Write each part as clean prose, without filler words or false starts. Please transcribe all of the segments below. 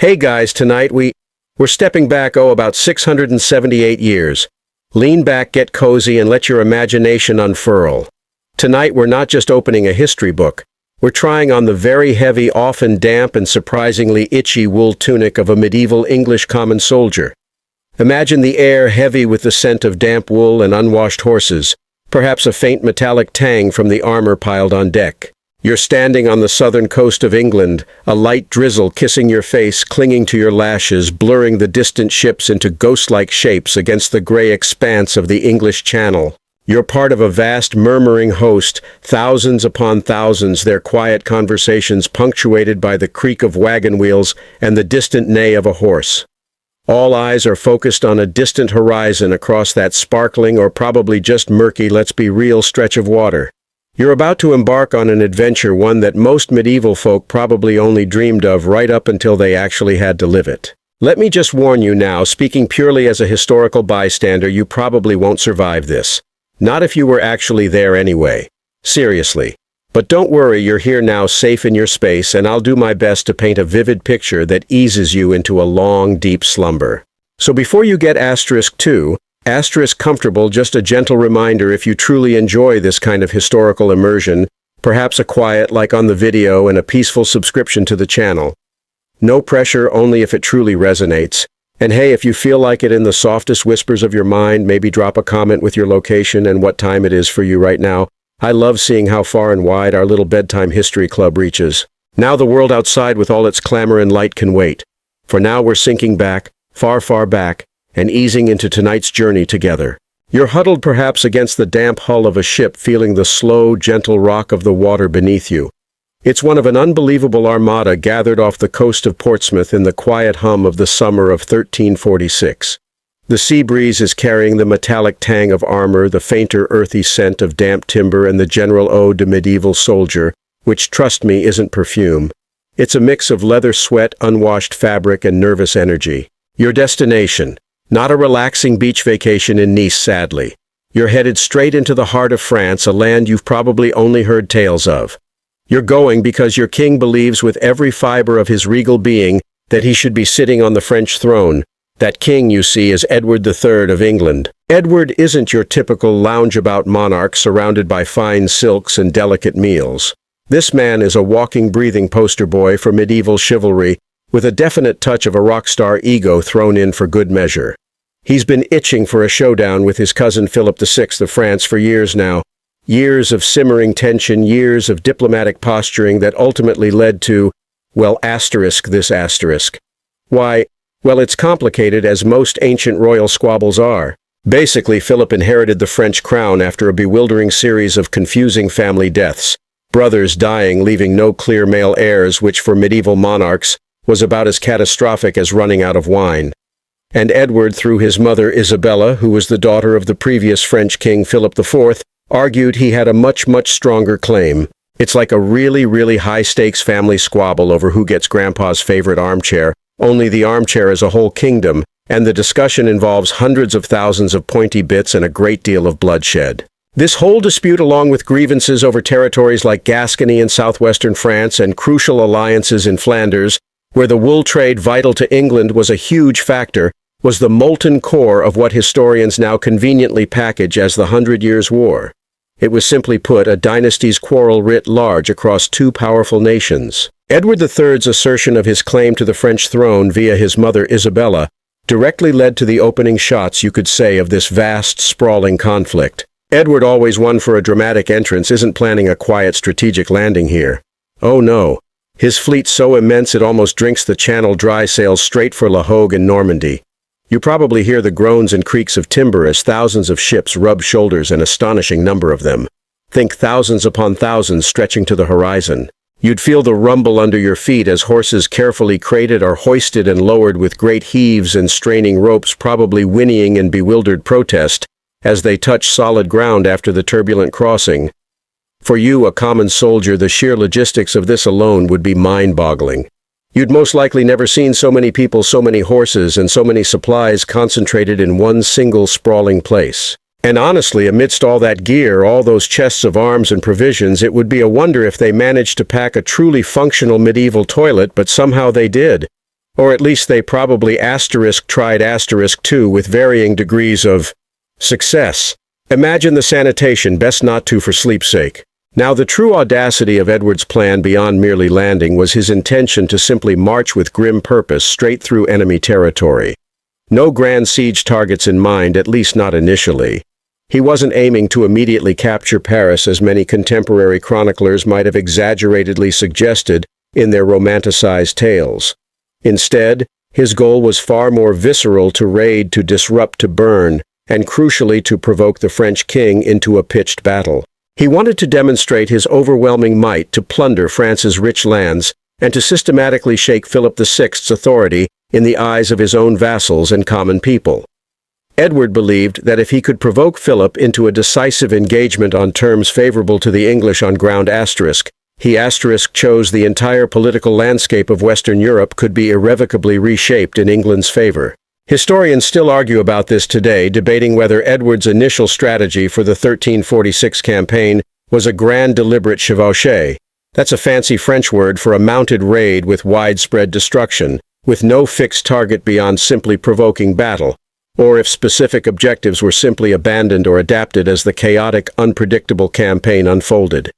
Hey guys, tonight we're stepping back, about 678 years. Lean back, get cozy, and let your imagination unfurl. Tonight we're not just opening a history book. We're trying on the very heavy, often damp and surprisingly itchy wool tunic of a medieval English common soldier. Imagine the air heavy with the scent of damp wool and unwashed horses, perhaps a faint metallic tang from the armor piled on deck. You're standing on the southern coast of England, a light drizzle kissing your face, clinging to your lashes, blurring the distant ships into ghost-like shapes against the grey expanse of the English Channel. You're part of a vast murmuring host, thousands upon thousands, their quiet conversations punctuated by the creak of wagon wheels and the distant neigh of a horse. All eyes are focused on a distant horizon across that sparkling, or probably just murky, let's be real, stretch of water. You're about to embark on an adventure, one that most medieval folk probably only dreamed of right up until they actually had to live it. Let me just warn you now, speaking purely as a historical bystander, you probably won't survive this. Not if you were actually there anyway. Seriously. But don't worry, you're here now, safe in your space, and I'll do my best to paint a vivid picture that eases you into a long, deep slumber. So before you get *2, *comfortable, just a gentle reminder, if you truly enjoy this kind of historical immersion, perhaps a quiet like on the video and a peaceful subscription to the channel. No pressure, only if it truly resonates. And hey, if you feel like it in the softest whispers of your mind, maybe drop a comment with your location and what time it is for you right now. I love seeing how far and wide our little bedtime history club reaches. Now the world outside with all its clamor and light can wait. For now we're sinking back, far, far back, and easing into tonight's journey together. You're huddled perhaps against the damp hull of a ship, feeling the slow, gentle rock of the water beneath you. It's one of an unbelievable armada gathered off the coast of Portsmouth in the quiet hum of the summer of 1346. The sea breeze is carrying the metallic tang of armor, the fainter earthy scent of damp timber, and the general ode to medieval soldier, which, trust me, isn't perfume. It's a mix of leather sweat, unwashed fabric, and nervous energy. Your destination. Not a relaxing beach vacation in Nice, sadly. You're headed straight into the heart of France, a land you've probably only heard tales of. You're going because your king believes with every fiber of his regal being that he should be sitting on the French throne. That king, you see, is Edward III of England. Edward isn't your typical lounge-about monarch surrounded by fine silks and delicate meals. This man is a walking, breathing poster boy for medieval chivalry, with a definite touch of a rock star ego thrown in for good measure. He's been itching for a showdown with his cousin Philip VI of France for years now. Years of simmering tension, years of diplomatic posturing that ultimately led to, well, this. Why, well, it's complicated, as most ancient royal squabbles are. Basically, Philip inherited the French crown after a bewildering series of confusing family deaths, brothers dying leaving no clear male heirs, which for medieval monarchs was about as catastrophic as running out of wine. And Edward, through his mother Isabella, who was the daughter of the previous French king Philip IV, argued he had a much, much stronger claim. It's like a really, really high-stakes family squabble over who gets Grandpa's favorite armchair, only the armchair is a whole kingdom, and the discussion involves hundreds of thousands of pointy bits and a great deal of bloodshed. This whole dispute, along with grievances over territories like Gascony in southwestern France and crucial alliances in Flanders, where the wool trade vital to England was a huge factor, was the molten core of what historians now conveniently package as the 100 Years' War. It was, simply put, a dynasty's quarrel writ large across two powerful nations. Edward III's assertion of his claim to the French throne via his mother Isabella directly led to the opening shots, you could say, of this vast, sprawling conflict. Edward, always one for a dramatic entrance, isn't planning a quiet strategic landing here. Oh no. His fleet so immense it almost drinks the Channel dry, sails straight for La Hogue in Normandy. You probably hear the groans and creaks of timber as thousands of ships rub shoulders, an astonishing number of them. Think thousands upon thousands stretching to the horizon. You'd feel the rumble under your feet as horses carefully crated are hoisted and lowered with great heaves and straining ropes, probably whinnying in bewildered protest as they touch solid ground after the turbulent crossing. For you, a common soldier, the sheer logistics of this alone would be mind-boggling. You'd most likely never seen so many people, so many horses, and so many supplies concentrated in one single sprawling place. And honestly, amidst all that gear, all those chests of arms and provisions, it would be a wonder if they managed to pack a truly functional medieval toilet, but somehow they did. Or at least they probably tried *2 with varying degrees of success. Imagine the sanitation, best not to for sleep's sake. Now the true audacity of Edward's plan beyond merely landing was his intention to simply march with grim purpose straight through enemy territory. No grand siege targets in mind, at least not initially. He wasn't aiming to immediately capture Paris as many contemporary chroniclers might have exaggeratedly suggested in their romanticized tales. Instead, his goal was far more visceral: to raid, to disrupt, to burn, and crucially to provoke the French king into a pitched battle. He wanted to demonstrate his overwhelming might, to plunder France's rich lands, and to systematically shake Philip VI's authority in the eyes of his own vassals and common people. Edward believed that if he could provoke Philip into a decisive engagement on terms favorable to the English on ground he chose the entire political landscape of Western Europe could be irrevocably reshaped in England's favor. Historians still argue about this today, debating whether Edward's initial strategy for the 1346 campaign was a grand deliberate chevauchée. That's a fancy French word for a mounted raid with widespread destruction, with no fixed target beyond simply provoking battle, or if specific objectives were simply abandoned or adapted as the chaotic, unpredictable campaign unfolded.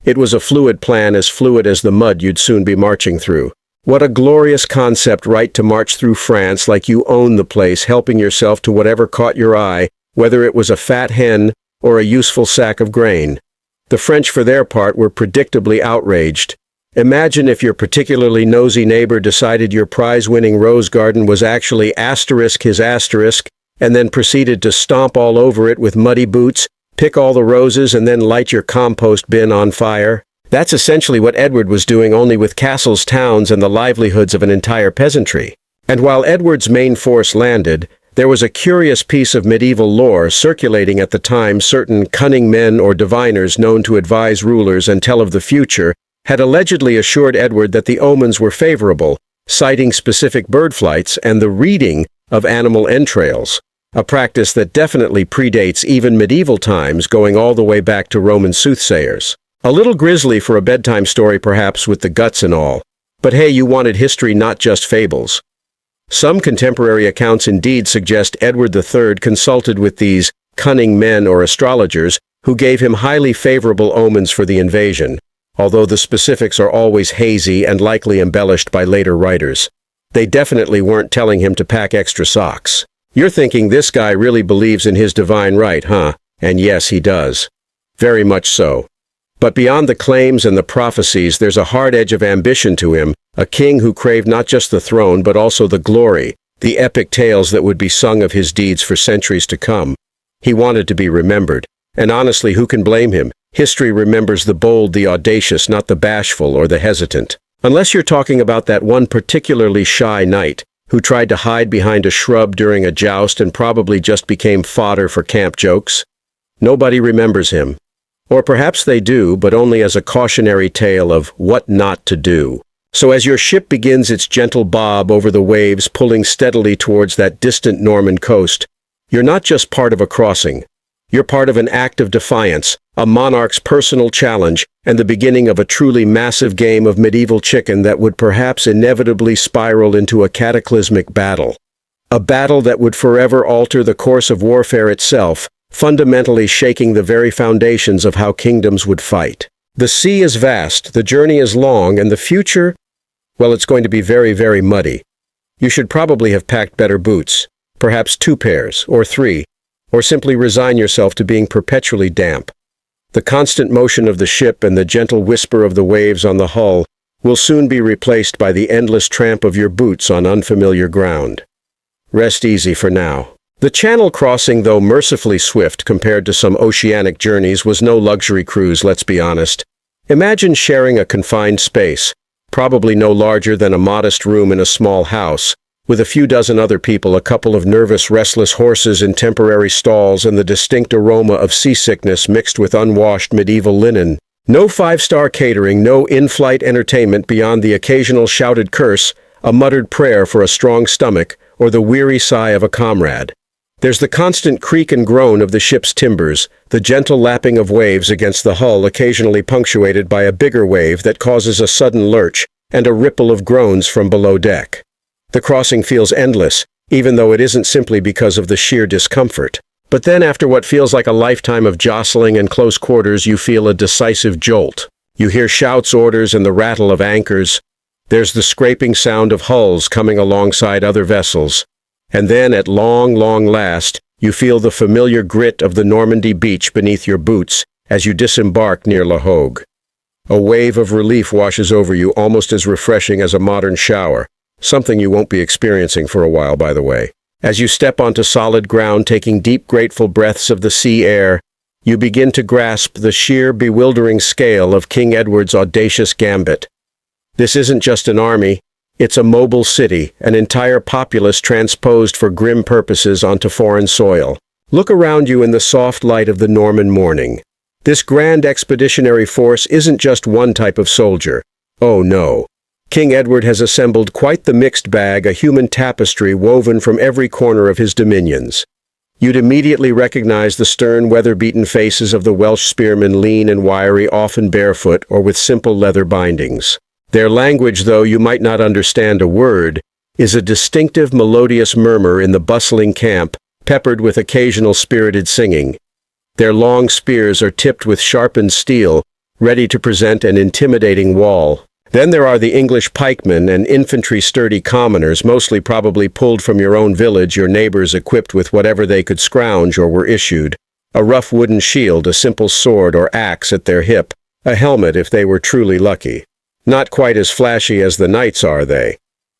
It was a fluid plan, as fluid as the mud you'd soon be marching through. What a glorious concept, right, to march through France like you own the place, helping yourself to whatever caught your eye, whether it was a fat hen or a useful sack of grain. The French, for their part, were predictably outraged. Imagine if your particularly nosy neighbor decided your prize-winning rose garden was actually his asterisk, and then proceeded to stomp all over it with muddy boots, pick all the roses, and then light your compost bin on fire. That's essentially what Edward was doing, only with castles, towns, and the livelihoods of an entire peasantry. And while Edward's main force landed, there was a curious piece of medieval lore circulating at the time. Certain cunning men or diviners known to advise rulers and tell of the future had allegedly assured Edward that the omens were favorable, citing specific bird flights and the reading of animal entrails, a practice that definitely predates even medieval times, going all the way back to Roman soothsayers. A little grisly for a bedtime story, perhaps, with the guts and all. But hey, you wanted history, not just fables. Some contemporary accounts indeed suggest Edward III consulted with these cunning men or astrologers who gave him highly favorable omens for the invasion, although the specifics are always hazy and likely embellished by later writers. They definitely weren't telling him to pack extra socks. You're thinking this guy really believes in his divine right, huh? And yes, he does. Very much so. But beyond the claims and the prophecies, there's a hard edge of ambition to him, a king who craved not just the throne but also the glory, the epic tales that would be sung of his deeds for centuries to come. He wanted to be remembered. And honestly, who can blame him? History remembers the bold, the audacious, not the bashful or the hesitant. Unless you're talking about that one particularly shy knight who tried to hide behind a shrub during a joust and probably just became fodder for camp jokes. Nobody remembers him. Or perhaps they do, but only as a cautionary tale of what not to do. So as your ship begins its gentle bob over the waves, pulling steadily towards that distant Norman coast, you're not just part of a crossing. You're part of an act of defiance, a monarch's personal challenge, and the beginning of a truly massive game of medieval chicken that would perhaps inevitably spiral into a cataclysmic battle. A battle that would forever alter the course of warfare itself, fundamentally shaking the very foundations of how kingdoms would fight. The sea is vast, the journey is long, and the future, well, it's going to be very, very muddy. You should probably have packed better boots, perhaps 2 pairs, or 3, or simply resign yourself to being perpetually damp. The constant motion of the ship and the gentle whisper of the waves on the hull will soon be replaced by the endless tramp of your boots on unfamiliar ground. Rest easy for now. The Channel crossing, though mercifully swift compared to some oceanic journeys, was no luxury cruise, let's be honest. Imagine sharing a confined space, probably no larger than a modest room in a small house, with a few dozen other people, a couple of nervous, restless horses in temporary stalls, and the distinct aroma of seasickness mixed with unwashed medieval linen. No 5-star catering, no in-flight entertainment beyond the occasional shouted curse, a muttered prayer for a strong stomach, or the weary sigh of a comrade. There's the constant creak and groan of the ship's timbers, the gentle lapping of waves against the hull, occasionally punctuated by a bigger wave that causes a sudden lurch, and a ripple of groans from below deck. The crossing feels endless, even though it isn't simply because of the sheer discomfort. But then after what feels like a lifetime of jostling and close quarters, you feel a decisive jolt. You hear shouts, orders, and the rattle of anchors. There's the scraping sound of hulls coming alongside other vessels. And then, at long last, you feel the familiar grit of the Normandy beach beneath your boots as you disembark near La Hogue. A wave of relief washes over you, almost as refreshing as a modern shower, something you won't be experiencing for a while, by the way. As you step onto solid ground, taking deep, grateful breaths of the sea air, you begin to grasp the sheer, bewildering scale of King Edward's audacious gambit. This isn't just an army, it's a mobile city, an entire populace transposed for grim purposes onto foreign soil. Look around you in the soft light of the Norman morning. This grand expeditionary force isn't just one type of soldier. Oh no. King Edward has assembled quite the mixed bag, a human tapestry woven from every corner of his dominions. You'd immediately recognize the stern, weather-beaten faces of the Welsh spearmen, lean and wiry, often barefoot or with simple leather bindings. Their language, though you might not understand a word, is a distinctive melodious murmur in the bustling camp, peppered with occasional spirited singing. Their long spears are tipped with sharpened steel, ready to present an intimidating wall. Then there are the English pikemen and infantry sturdy commoners, mostly probably pulled from your own village, your neighbors equipped with whatever they could scrounge or were issued. A rough wooden shield, a simple sword or axe at their hip, a helmet if they were truly lucky. Not quite as flashy as the knights, are they?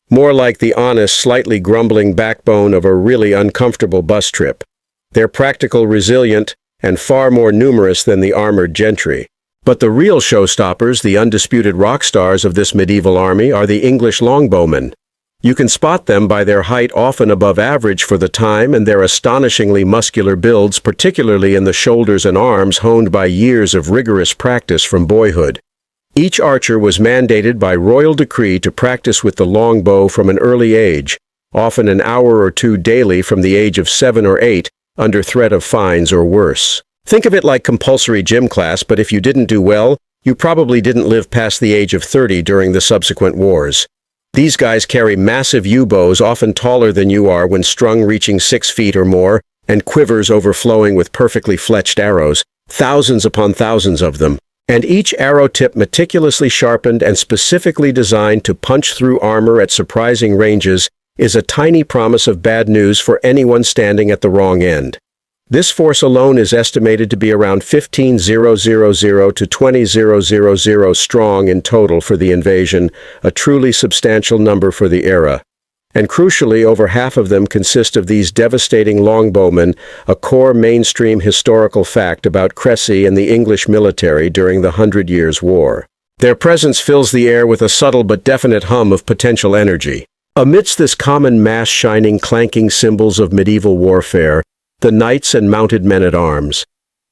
More like the honest, slightly grumbling backbone of a really uncomfortable bus trip. They're practical, resilient, and far more numerous than the armored gentry. But the real showstoppers, the undisputed rock stars of this medieval army, are the English longbowmen. You can spot them by their height, often above average for the time, and their astonishingly muscular builds, particularly in the shoulders and arms, honed by years of rigorous practice from boyhood. Each archer was mandated by royal decree to practice with the longbow from an early age, often an hour or two daily from the age of 7 or 8, under threat of fines or worse. Think of it like compulsory gym class, but if you didn't do well, you probably didn't live past the age of 30 during the subsequent wars. These guys carry massive yew-bows, often taller than you are when strung, reaching 6 feet or more, and quivers overflowing with perfectly fletched arrows, thousands upon thousands of them. And each arrow tip meticulously sharpened and specifically designed to punch through armor at surprising ranges is a tiny promise of bad news for anyone standing at the wrong end. This force alone is estimated to be around 15,000 to 20,000 strong in total for the invasion, a truly substantial number for the era. And crucially, over half of them consist of these devastating longbowmen, a core mainstream historical fact about Crécy and the English military during the 100 Years' War. Their presence fills the air with a subtle but definite hum of potential energy. Amidst this common mass shining, clanking symbols of medieval warfare, the knights and mounted men-at-arms.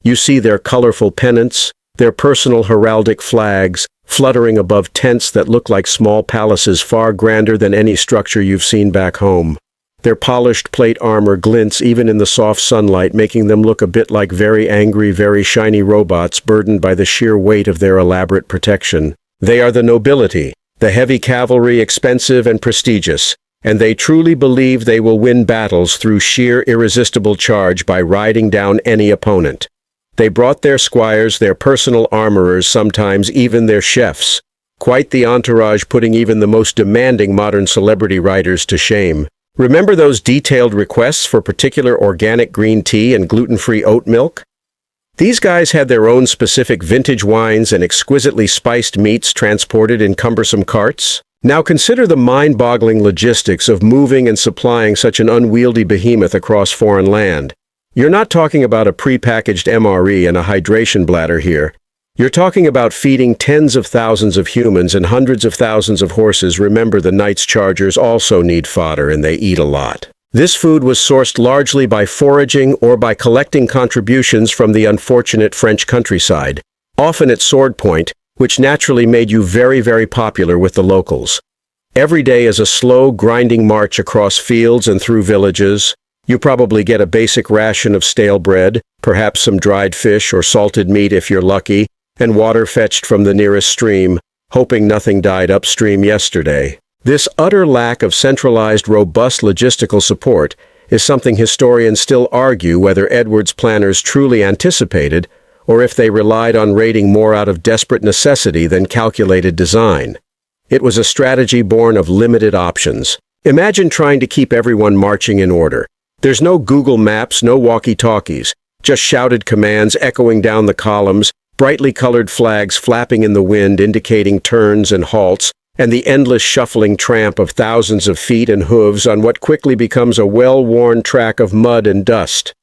You see their colorful pennants, their personal heraldic flags, fluttering above tents that look like small palaces far grander than any structure you've seen back home. Their polished plate armor glints even in the soft sunlight, making them look a bit like very angry, very shiny robots burdened by the sheer weight of their elaborate protection. They are the nobility, the heavy cavalry, expensive and prestigious, and they truly believe they will win battles through sheer irresistible charge by riding down any opponent. They brought their squires, their personal armorers, sometimes even their chefs. Quite the entourage, putting even the most demanding modern celebrity riders to shame. Remember those detailed requests for particular organic green tea and gluten-free oat milk? These guys had their own specific vintage wines and exquisitely spiced meats transported in cumbersome carts. Now consider the mind-boggling logistics of moving and supplying such an unwieldy behemoth across foreign land. You're not talking about a pre-packaged MRE and a hydration bladder here. You're talking about feeding tens of thousands of humans and hundreds of thousands of horses. Remember, the Knights Chargers also need fodder, and they eat a lot. This food was sourced largely by foraging or by collecting contributions from the unfortunate French countryside, often at sword point, which naturally made you very, very popular with the locals. Every day is a slow, grinding march across fields and through villages. You probably get a basic ration of stale bread, perhaps some dried fish or salted meat if you're lucky, and water fetched from the nearest stream, hoping nothing died upstream yesterday. This utter lack of centralized, robust logistical support is something historians still argue whether Edward's planners truly anticipated or if they relied on raiding more out of desperate necessity than calculated design. It was a strategy born of limited options. Imagine trying to keep everyone marching in order. There's no Google Maps, no walkie-talkies, just shouted commands echoing down the columns, brightly colored flags flapping in the wind indicating turns and halts, and the endless shuffling tramp of thousands of feet and hooves on what quickly becomes a well-worn track of mud and dust.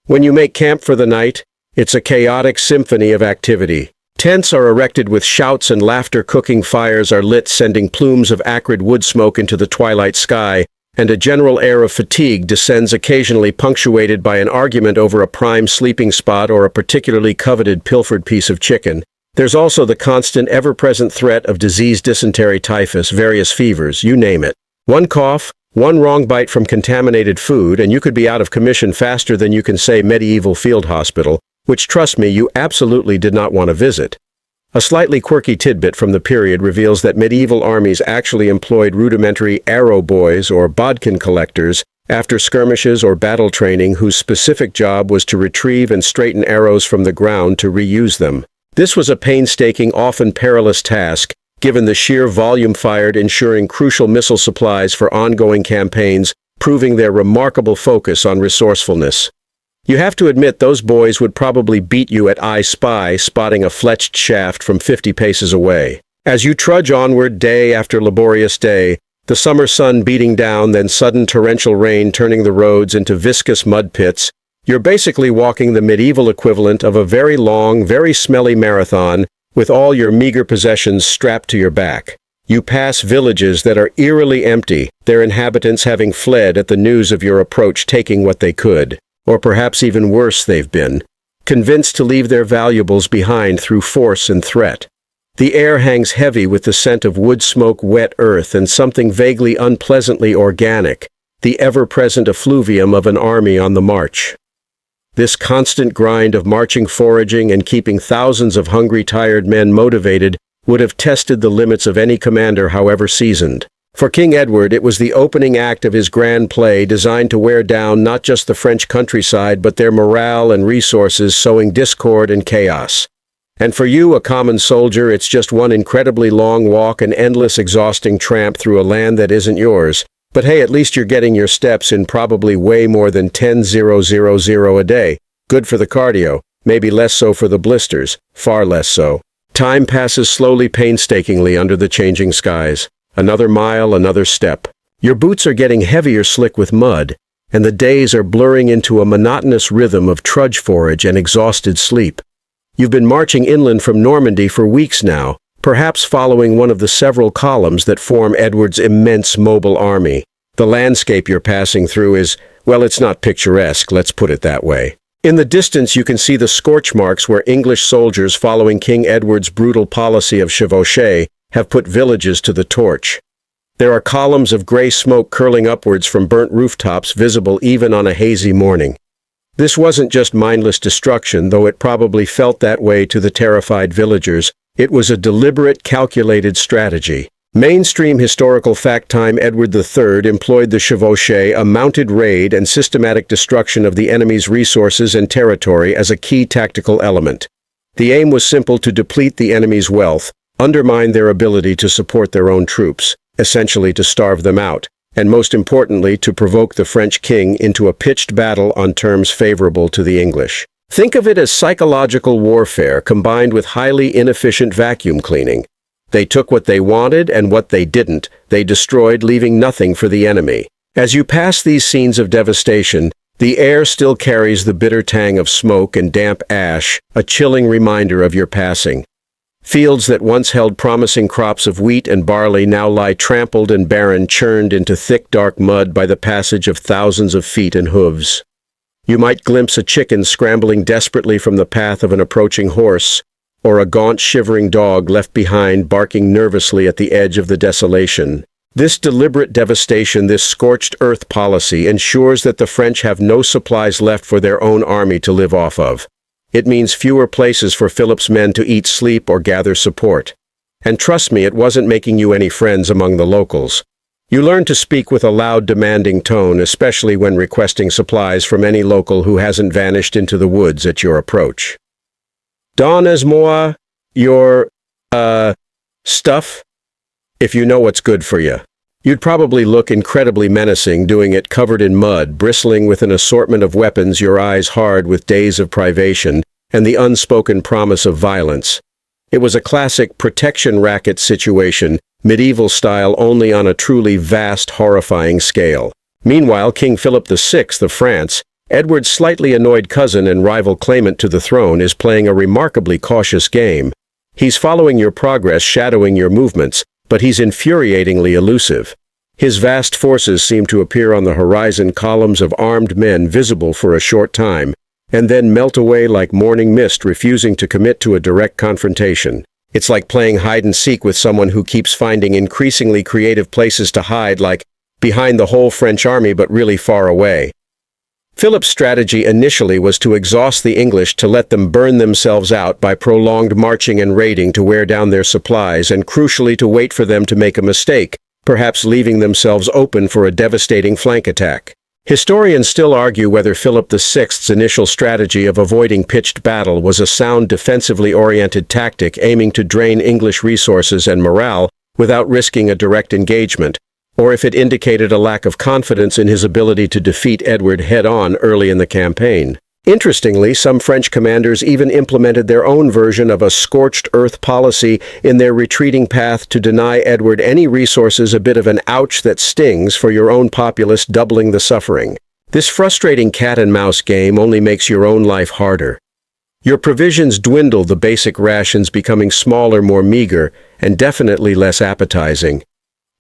When you make camp for the night, it's a chaotic symphony of activity. Tents are erected with shouts and laughter, cooking fires are lit, sending plumes of acrid wood smoke into the twilight sky, and a general air of fatigue descends, occasionally punctuated by an argument over a prime sleeping spot or a particularly coveted pilfered piece of chicken. There's also the constant, ever-present threat of disease, dysentery, typhus, various fevers, you name it. One cough, one wrong bite from contaminated food, and you could be out of commission faster than you can say medieval field hospital, which, trust me, you absolutely did not want to visit. A slightly quirky tidbit from the period reveals that medieval armies actually employed rudimentary arrow boys or bodkin collectors after skirmishes or battle training whose specific job was to retrieve and straighten arrows from the ground to reuse them. This was a painstaking, often perilous task, given the sheer volume fired, ensuring crucial missile supplies for ongoing campaigns, proving their remarkable focus on resourcefulness. You have to admit those boys would probably beat you at I Spy, spotting a fletched shaft from 50 paces away. As you trudge onward day after laborious day, the summer sun beating down, then sudden torrential rain turning the roads into viscous mud pits, you're basically walking the medieval equivalent of a very long, very smelly marathon with all your meager possessions strapped to your back. You pass villages that are eerily empty, their inhabitants having fled at the news of your approach, taking what they could. Or perhaps even worse, they've been convinced to leave their valuables behind through force and threat. The air hangs heavy with the scent of wood smoke, wet earth, and something vaguely unpleasantly organic, the ever-present effluvium of an army on the march. This constant grind of marching, foraging, and keeping thousands of hungry, tired men motivated would have tested the limits of any commander, however seasoned. For King Edward, it was the opening act of his grand play designed to wear down not just the French countryside, but their morale and resources, sowing discord and chaos. And for you, a common soldier, it's just one incredibly long walk, an endless, exhausting tramp through a land that isn't yours. But hey, at least you're getting your steps in, probably way more than 10,000 a day. Good for the cardio, maybe less so for the blisters, far less so. Time passes slowly, painstakingly under the changing skies. Another mile, another step. Your boots are getting heavier, slick with mud, and the days are blurring into a monotonous rhythm of trudge, forage, and exhausted sleep. You've been marching inland from Normandy for weeks now, perhaps following one of the several columns that form Edward's immense mobile army. The landscape you're passing through is, well, it's not picturesque, let's put it that way. In the distance you can see the scorch marks where English soldiers, following King Edward's brutal policy of chevauchée, have put villages to the torch. There are columns of gray smoke curling upwards from burnt rooftops, visible even on a hazy morning. This wasn't just mindless destruction, though it probably felt that way to the terrified villagers. It was a deliberate, calculated strategy. Mainstream historical fact time: Edward III employed the chevauchée, a mounted raid and systematic destruction of the enemy's resources and territory, as a key tactical element. The aim was simple: to deplete the enemy's wealth, undermine their ability to support their own troops, essentially to starve them out, and most importantly, to provoke the French king into a pitched battle on terms favorable to the English. Think of it as psychological warfare combined with highly inefficient vacuum cleaning. They took what they wanted, and what they didn't, they destroyed, leaving nothing for the enemy. As you pass these scenes of devastation, the air still carries the bitter tang of smoke and damp ash, a chilling reminder of your passing. Fields that once held promising crops of wheat and barley now lie trampled and barren, churned into thick, dark mud by the passage of thousands of feet and hooves. You might glimpse a chicken scrambling desperately from the path of an approaching horse, or a gaunt, shivering dog left behind, barking nervously at the edge of the desolation. This deliberate devastation, this scorched earth policy, ensures that the French have no supplies left for their own army to live off of. It means fewer places for Philip's men to eat, sleep, or gather support. And trust me, it wasn't making you any friends among the locals. You learn to speak with a loud, demanding tone, especially when requesting supplies from any local who hasn't vanished into the woods at your approach. Donnez-moi your, stuff, if you know what's good for you. You'd probably look incredibly menacing doing it covered in mud, bristling with an assortment of weapons, your eyes hard with days of privation, and the unspoken promise of violence. It was a classic protection racket situation, medieval style only on a truly vast, horrifying scale. Meanwhile, King Philip VI of France, Edward's slightly annoyed cousin and rival claimant to the throne, is playing a remarkably cautious game. He's following your progress, shadowing your movements, but he's infuriatingly elusive. His vast forces seem to appear on the horizon, columns of armed men visible for a short time, and then melt away like morning mist, refusing to commit to a direct confrontation. It's like playing hide-and-seek with someone who keeps finding increasingly creative places to hide, like behind the whole French army but really far away. Philip's strategy initially was to exhaust the English, to let them burn themselves out by prolonged marching and raiding to wear down their supplies, and crucially to wait for them to make a mistake, perhaps leaving themselves open for a devastating flank attack. Historians still argue whether Philip VI's initial strategy of avoiding pitched battle was a sound defensively oriented tactic aiming to drain English resources and morale without risking a direct engagement, or if it indicated a lack of confidence in his ability to defeat Edward head-on early in the campaign. Interestingly, some French commanders even implemented their own version of a scorched earth policy in their retreating path to deny Edward any resources, a bit of an ouch that stings for your own populace, doubling the suffering. This frustrating cat-and-mouse game only makes your own life harder. Your provisions dwindle, the basic rations becoming smaller, more meager, and definitely less appetizing.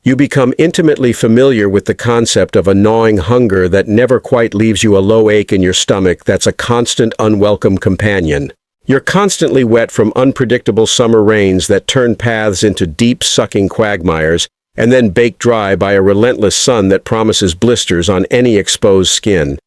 You become intimately familiar with the concept of a gnawing hunger that never quite leaves you, a low ache in your stomach that's a constant, unwelcome companion. You're constantly wet from unpredictable summer rains that turn paths into deep, sucking quagmires, and then baked dry by a relentless sun that promises blisters on any exposed skin.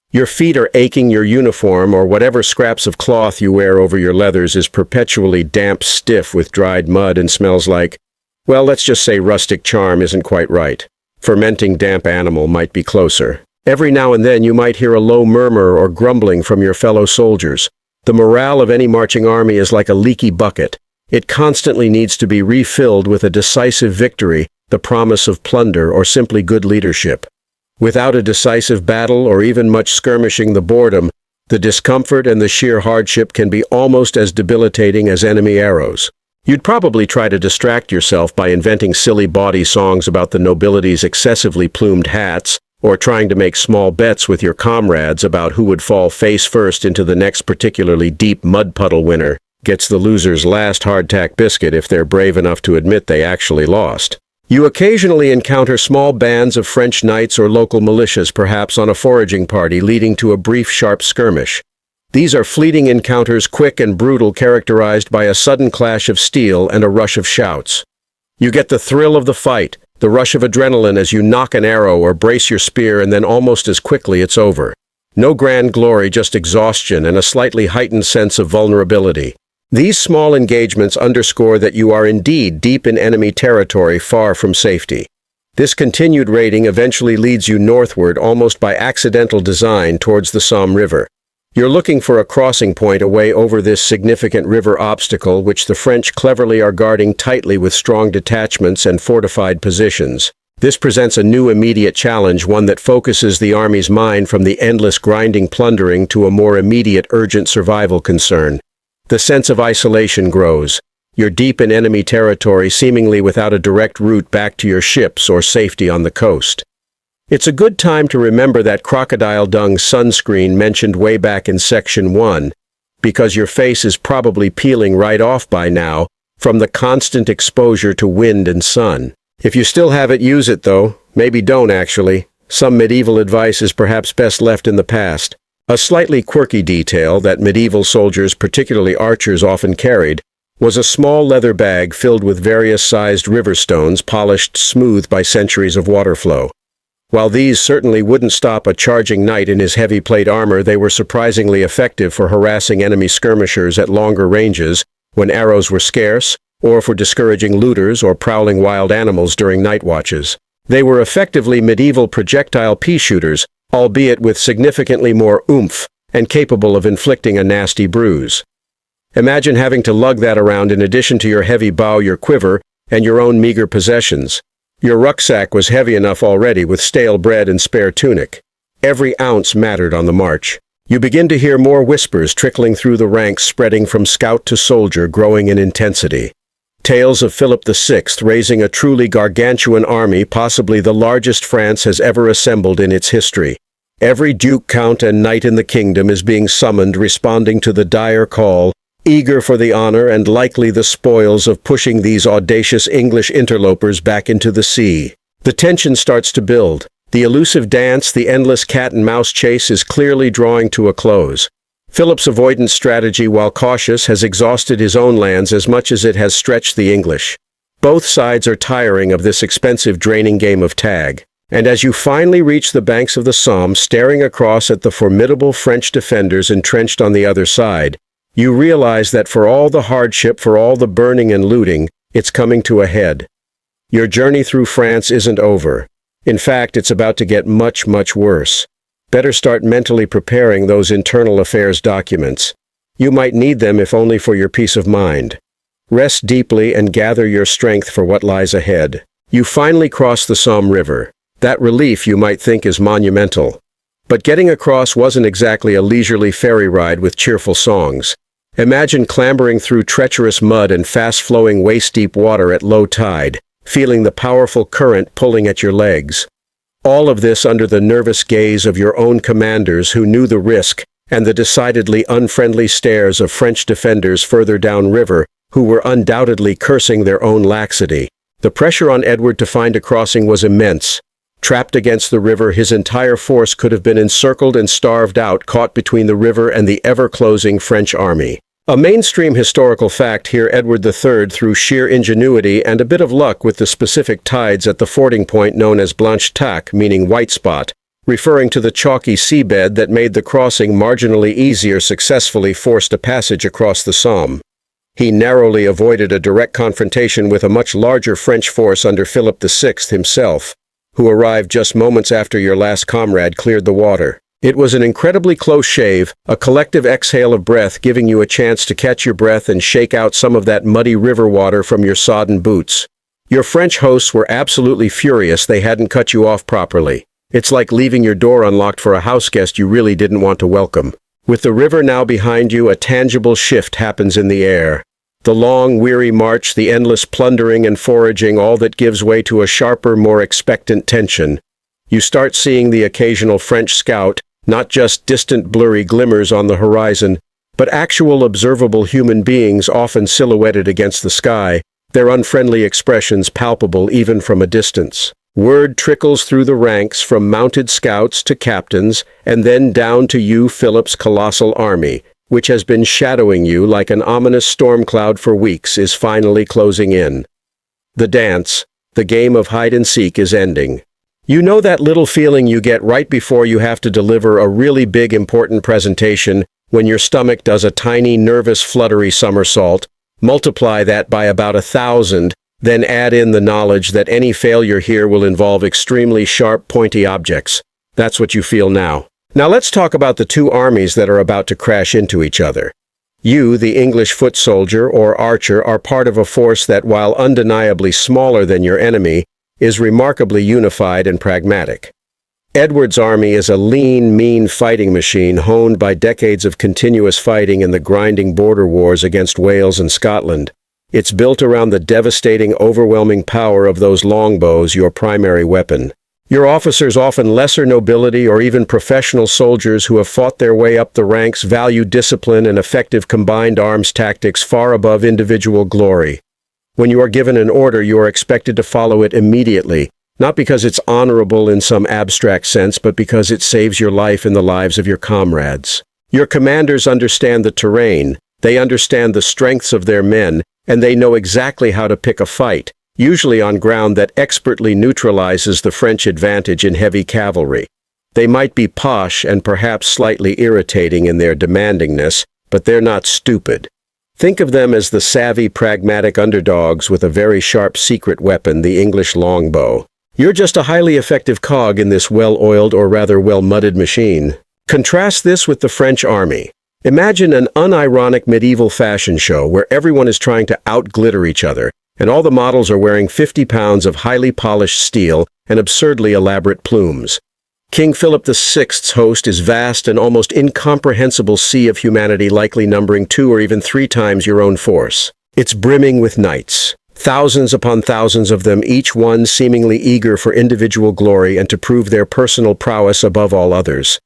Your feet are aching, your uniform, or whatever scraps of cloth you wear over your leathers, is perpetually damp, stiff with dried mud, and smells like, well, let's just say rustic charm isn't quite right. Fermenting damp animal might be closer. Every now and then you might hear a low murmur or grumbling from your fellow soldiers. The morale of any marching army is like a leaky bucket. It constantly needs to be refilled with a decisive victory, the promise of plunder, or simply good leadership. Without a decisive battle or even much skirmishing, the boredom, the discomfort, and the sheer hardship can be almost as debilitating as enemy arrows. You'd probably try to distract yourself by inventing silly bawdy songs about the nobility's excessively plumed hats, or trying to make small bets with your comrades about who would fall face first into the next particularly deep mud puddle. Winner gets the loser's last hardtack biscuit if they're brave enough to admit they actually lost. You occasionally encounter small bands of French knights or local militias, perhaps on a foraging party, leading to a brief, sharp skirmish. These are fleeting encounters, quick and brutal, characterized by a sudden clash of steel and a rush of shouts. You get the thrill of the fight, the rush of adrenaline as you knock an arrow or brace your spear, and then almost as quickly it's over. No grand glory, just exhaustion and a slightly heightened sense of vulnerability. These small engagements underscore that you are indeed deep in enemy territory, far from safety. This continued raiding eventually leads you northward, almost by accidental design, towards the Somme River. You're looking for a crossing point away over this significant river obstacle, which the French cleverly are guarding tightly with strong detachments and fortified positions. This presents a new immediate challenge, one that focuses the army's mind from the endless grinding plundering to a more immediate urgent survival concern. The sense of isolation grows. You're deep in enemy territory, seemingly without a direct route back to your ships or safety on the coast. It's a good time to remember that crocodile dung sunscreen mentioned way back in Section 1, because your face is probably peeling right off by now from the constant exposure to wind and sun. If you still have it, use it though. Maybe don't actually. Some medieval advice is perhaps best left in the past. A slightly quirky detail that medieval soldiers, particularly archers, often carried was a small leather bag filled with various sized river stones polished smooth by centuries of water flow. While these certainly wouldn't stop a charging knight in his heavy plate armor, they were surprisingly effective for harassing enemy skirmishers at longer ranges when arrows were scarce, or for discouraging looters or prowling wild animals during night watches. They were effectively medieval projectile pea shooters, albeit with significantly more oomph and capable of inflicting a nasty bruise. Imagine having to lug that around in addition to your heavy bow, your quiver, and your own meager possessions. Your rucksack was heavy enough already with stale bread and spare tunic. Every ounce mattered on the march. You begin to hear more whispers trickling through the ranks, spreading from scout to soldier, growing in intensity. Tales of Philip VI raising a truly gargantuan army, possibly the largest France has ever assembled in its history. Every duke, count, and knight in the kingdom is being summoned, responding to the dire call, eager for the honor and likely the spoils of pushing these audacious English interlopers back into the sea. The tension starts to build. The elusive dance, the endless cat-and-mouse chase is clearly drawing to a close. Philip's avoidance strategy, while cautious, has exhausted his own lands as much as it has stretched the English. Both sides are tiring of this expensive, draining game of tag. And as you finally reach the banks of the Somme, staring across at the formidable French defenders entrenched on the other side, you realize that for all the hardship, for all the burning and looting, it's coming to a head. Your journey through France isn't over. In fact, it's about to get much, much worse. Better start mentally preparing those internal affairs documents. You might need them if only for your peace of mind. Rest deeply and gather your strength for what lies ahead. You finally cross the Somme River. That relief, you might think, is monumental. But getting across wasn't exactly a leisurely ferry ride with cheerful songs. Imagine clambering through treacherous mud and fast-flowing waist-deep water at low tide, feeling the powerful current pulling at your legs. All of this under the nervous gaze of your own commanders who knew the risk, and the decidedly unfriendly stares of French defenders further downriver who were undoubtedly cursing their own laxity. The pressure on Edward to find a crossing was immense. Trapped against the river, his entire force could have been encircled and starved out, caught between the river and the ever-closing French army. A mainstream historical fact here, Edward III, through sheer ingenuity and a bit of luck with the specific tides at the fording point known as Blanche Tac, meaning white spot, referring to the chalky seabed that made the crossing marginally easier, successfully forced a passage across the Somme. He narrowly avoided a direct confrontation with a much larger French force under Philip VI himself, who arrived just moments after your last comrade cleared the water. It was an incredibly close shave, a collective exhale of breath, giving you a chance to catch your breath and shake out some of that muddy river water from your sodden boots. Your French hosts were absolutely furious they hadn't cut you off properly. It's like leaving your door unlocked for a house guest you really didn't want to welcome. With the river now behind you, a tangible shift happens in the air. The long, weary march, the endless plundering and foraging, all that gives way to a sharper, more expectant tension. You start seeing the occasional French scout, not just distant blurry glimmers on the horizon, but actual observable human beings often silhouetted against the sky, their unfriendly expressions palpable even from a distance. Word trickles through the ranks from mounted scouts to captains, and then down to you, Philip's colossal army, which has been shadowing you like an ominous storm cloud for weeks, is finally closing in. The dance, the game of hide-and-seek, is ending. You know that little feeling you get right before you have to deliver a really big, important presentation, when your stomach does a tiny, nervous, fluttery somersault? Multiply that by about 1,000, then add in the knowledge that any failure here will involve extremely sharp, pointy objects. That's what you feel now. Now let's talk about the two armies that are about to crash into each other. You, the English foot soldier or archer, are part of a force that, while undeniably smaller than your enemy, is remarkably unified and pragmatic. Edward's army is a lean, mean fighting machine honed by decades of continuous fighting in the grinding border wars against Wales and Scotland. It's built around the devastating, overwhelming power of those longbows, your primary weapon. Your officers, often lesser nobility or even professional soldiers who have fought their way up the ranks, value discipline and effective combined arms tactics far above individual glory. When you are given an order, you are expected to follow it immediately, not because it's honorable in some abstract sense, but because it saves your life and the lives of your comrades. Your commanders understand the terrain, they understand the strengths of their men, and they know exactly how to pick a fight, usually on ground that expertly neutralizes the French advantage in heavy cavalry. They might be posh and perhaps slightly irritating in their demandingness, but they're not stupid. Think of them as the savvy, pragmatic underdogs with a very sharp secret weapon, the English longbow. You're just a highly effective cog in this well-oiled or rather well-mudded machine. Contrast this with the French army. Imagine an unironic medieval fashion show where everyone is trying to out-glitter each other, and all the models are wearing 50 pounds of highly polished steel and absurdly elaborate plumes. King Philip VI's host is vast and almost incomprehensible sea of humanity, likely numbering 2 or even 3 times your own force. It's brimming with knights, thousands upon thousands of them, each one seemingly eager for individual glory and to prove their personal prowess above all others.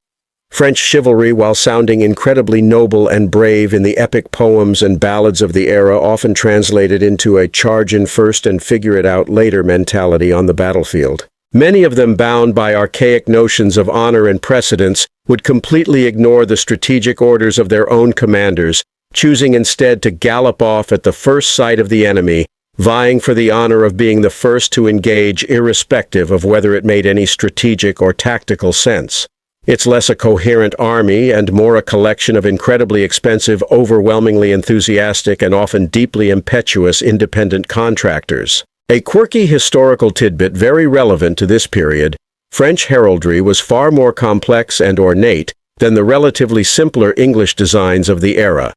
French chivalry, while sounding incredibly noble and brave in the epic poems and ballads of the era, often translated into a charge in first and figure it out later mentality on the battlefield. Many of them, bound by archaic notions of honor and precedence, would completely ignore the strategic orders of their own commanders, choosing instead to gallop off at the first sight of the enemy, vying for the honor of being the first to engage irrespective of whether it made any strategic or tactical sense. It's less a coherent army and more a collection of incredibly expensive, overwhelmingly enthusiastic, and often deeply impetuous independent contractors. A quirky historical tidbit very relevant to this period: French heraldry was far more complex and ornate than the relatively simpler English designs of the era.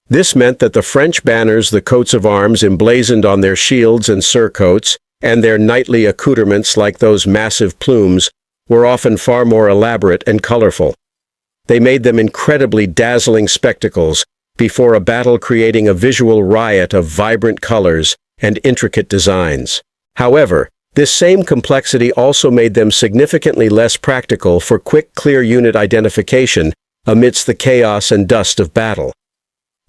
This meant that the French banners, the coats of arms emblazoned on their shields and surcoats, and their knightly accoutrements like those massive plumes, were often far more elaborate and colorful. They made them incredibly dazzling spectacles before a battle, creating a visual riot of vibrant colors and intricate designs. However, this same complexity also made them significantly less practical for quick, clear unit identification amidst the chaos and dust of battle.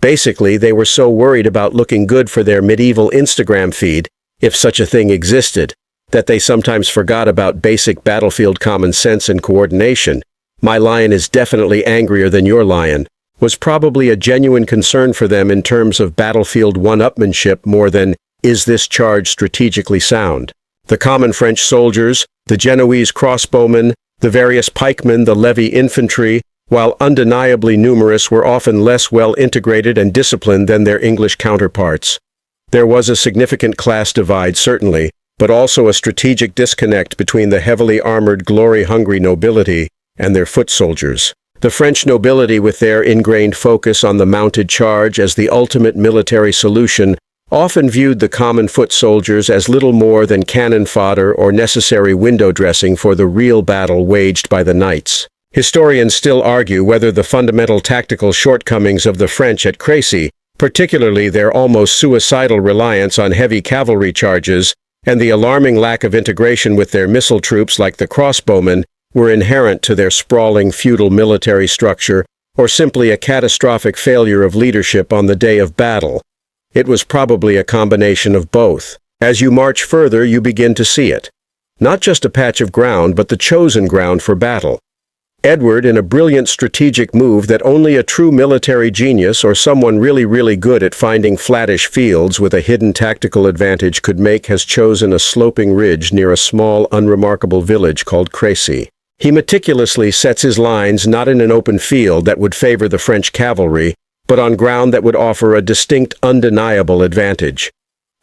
Basically, they were so worried about looking good for their medieval Instagram feed, if such a thing existed, that they sometimes forgot about basic battlefield common sense and coordination. "My lion is definitely angrier than your lion," was probably a genuine concern for them in terms of battlefield one-upmanship more than, "Is this charge strategically sound?" The common French soldiers, the Genoese crossbowmen, the various pikemen, the levy infantry, while undeniably numerous, were often less well integrated and disciplined than their English counterparts. There was a significant class divide, certainly, but also a strategic disconnect between the heavily armored, glory-hungry nobility and their foot soldiers. The French nobility, with their ingrained focus on the mounted charge as the ultimate military solution, often viewed the common foot soldiers as little more than cannon fodder or necessary window dressing for the real battle waged by the knights. Historians still argue whether the fundamental tactical shortcomings of the French at Crécy, particularly their almost suicidal reliance on heavy cavalry charges and the alarming lack of integration with their missile troops like the crossbowmen, were inherent to their sprawling feudal military structure, or simply a catastrophic failure of leadership on the day of battle. It was probably a combination of both. As you march further, you begin to see it. Not just a patch of ground, but the chosen ground for battle. Edward, in a brilliant strategic move that only a true military genius or someone really good at finding flattish fields with a hidden tactical advantage could make, has chosen a sloping ridge near a small, unremarkable village called Crécy. He meticulously sets his lines not in an open field that would favor the French cavalry, but on ground that would offer a distinct, undeniable advantage.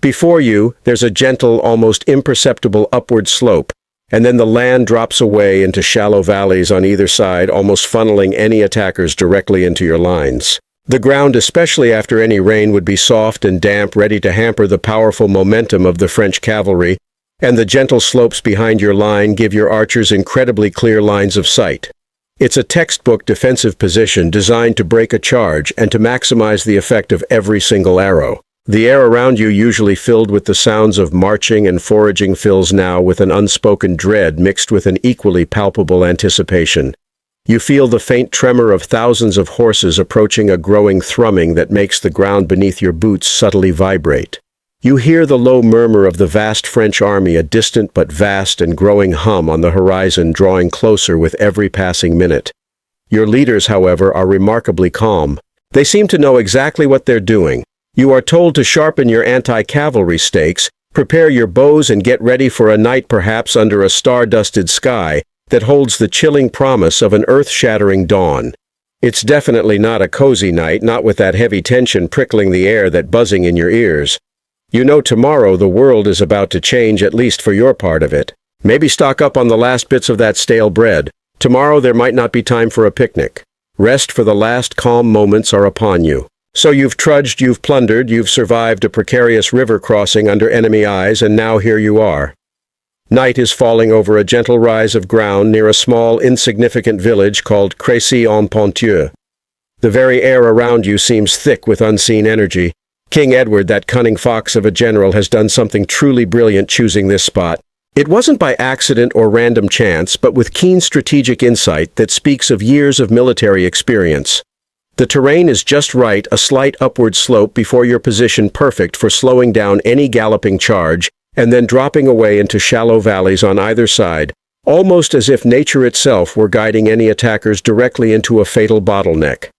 Before you, there's a gentle, almost imperceptible upward slope, and then the land drops away into shallow valleys on either side, almost funneling any attackers directly into your lines. The ground, especially after any rain, would be soft and damp, ready to hamper the powerful momentum of the French cavalry, and the gentle slopes behind your line give your archers incredibly clear lines of sight. It's a textbook defensive position designed to break a charge and to maximize the effect of every single arrow. The air around you, usually filled with the sounds of marching and foraging, fills now with an unspoken dread mixed with an equally palpable anticipation. You feel the faint tremor of thousands of horses approaching, a growing thrumming that makes the ground beneath your boots subtly vibrate. You hear the low murmur of the vast French army, a distant but vast and growing hum on the horizon, drawing closer with every passing minute. Your leaders, however, are remarkably calm. They seem to know exactly what they're doing. You are told to sharpen your anti-cavalry stakes, prepare your bows, and get ready for a night, perhaps under a star-dusted sky, that holds the chilling promise of an earth-shattering dawn. It's definitely not a cozy night, not with that heavy tension prickling the air, that buzzing in your ears. You know tomorrow the world is about to change, at least for your part of it. Maybe stock up on the last bits of that stale bread. Tomorrow there might not be time for a picnic. Rest for the last calm moments are upon you. So you've trudged, you've plundered, you've survived a precarious river crossing under enemy eyes, and now here you are. Night is falling over a gentle rise of ground near a small, insignificant village called Crécy-en-Ponthieu. The very air around you seems thick with unseen energy. King Edward, that cunning fox of a general, has done something truly brilliant choosing this spot. It wasn't by accident or random chance, but with keen strategic insight that speaks of years of military experience. The terrain is just right, a slight upward slope before your position perfect for slowing down any galloping charge, and then dropping away into shallow valleys on either side, almost as if nature itself were guiding any attackers directly into a fatal bottleneck.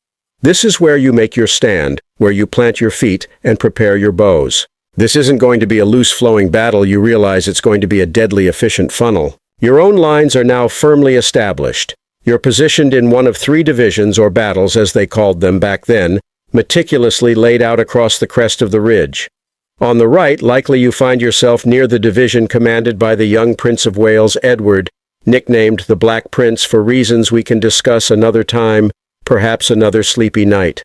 This is where you make your stand, where you plant your feet and prepare your bows. This isn't going to be a loose-flowing battle. You realize it's going to be a deadly efficient funnel. Your own lines are now firmly established. You're positioned in one of 3 divisions or battles, as they called them back then, meticulously laid out across the crest of the ridge. On the right, likely you find yourself near the division commanded by the young Prince of Wales, Edward, nicknamed the Black Prince for reasons we can discuss another time, perhaps another sleepy night.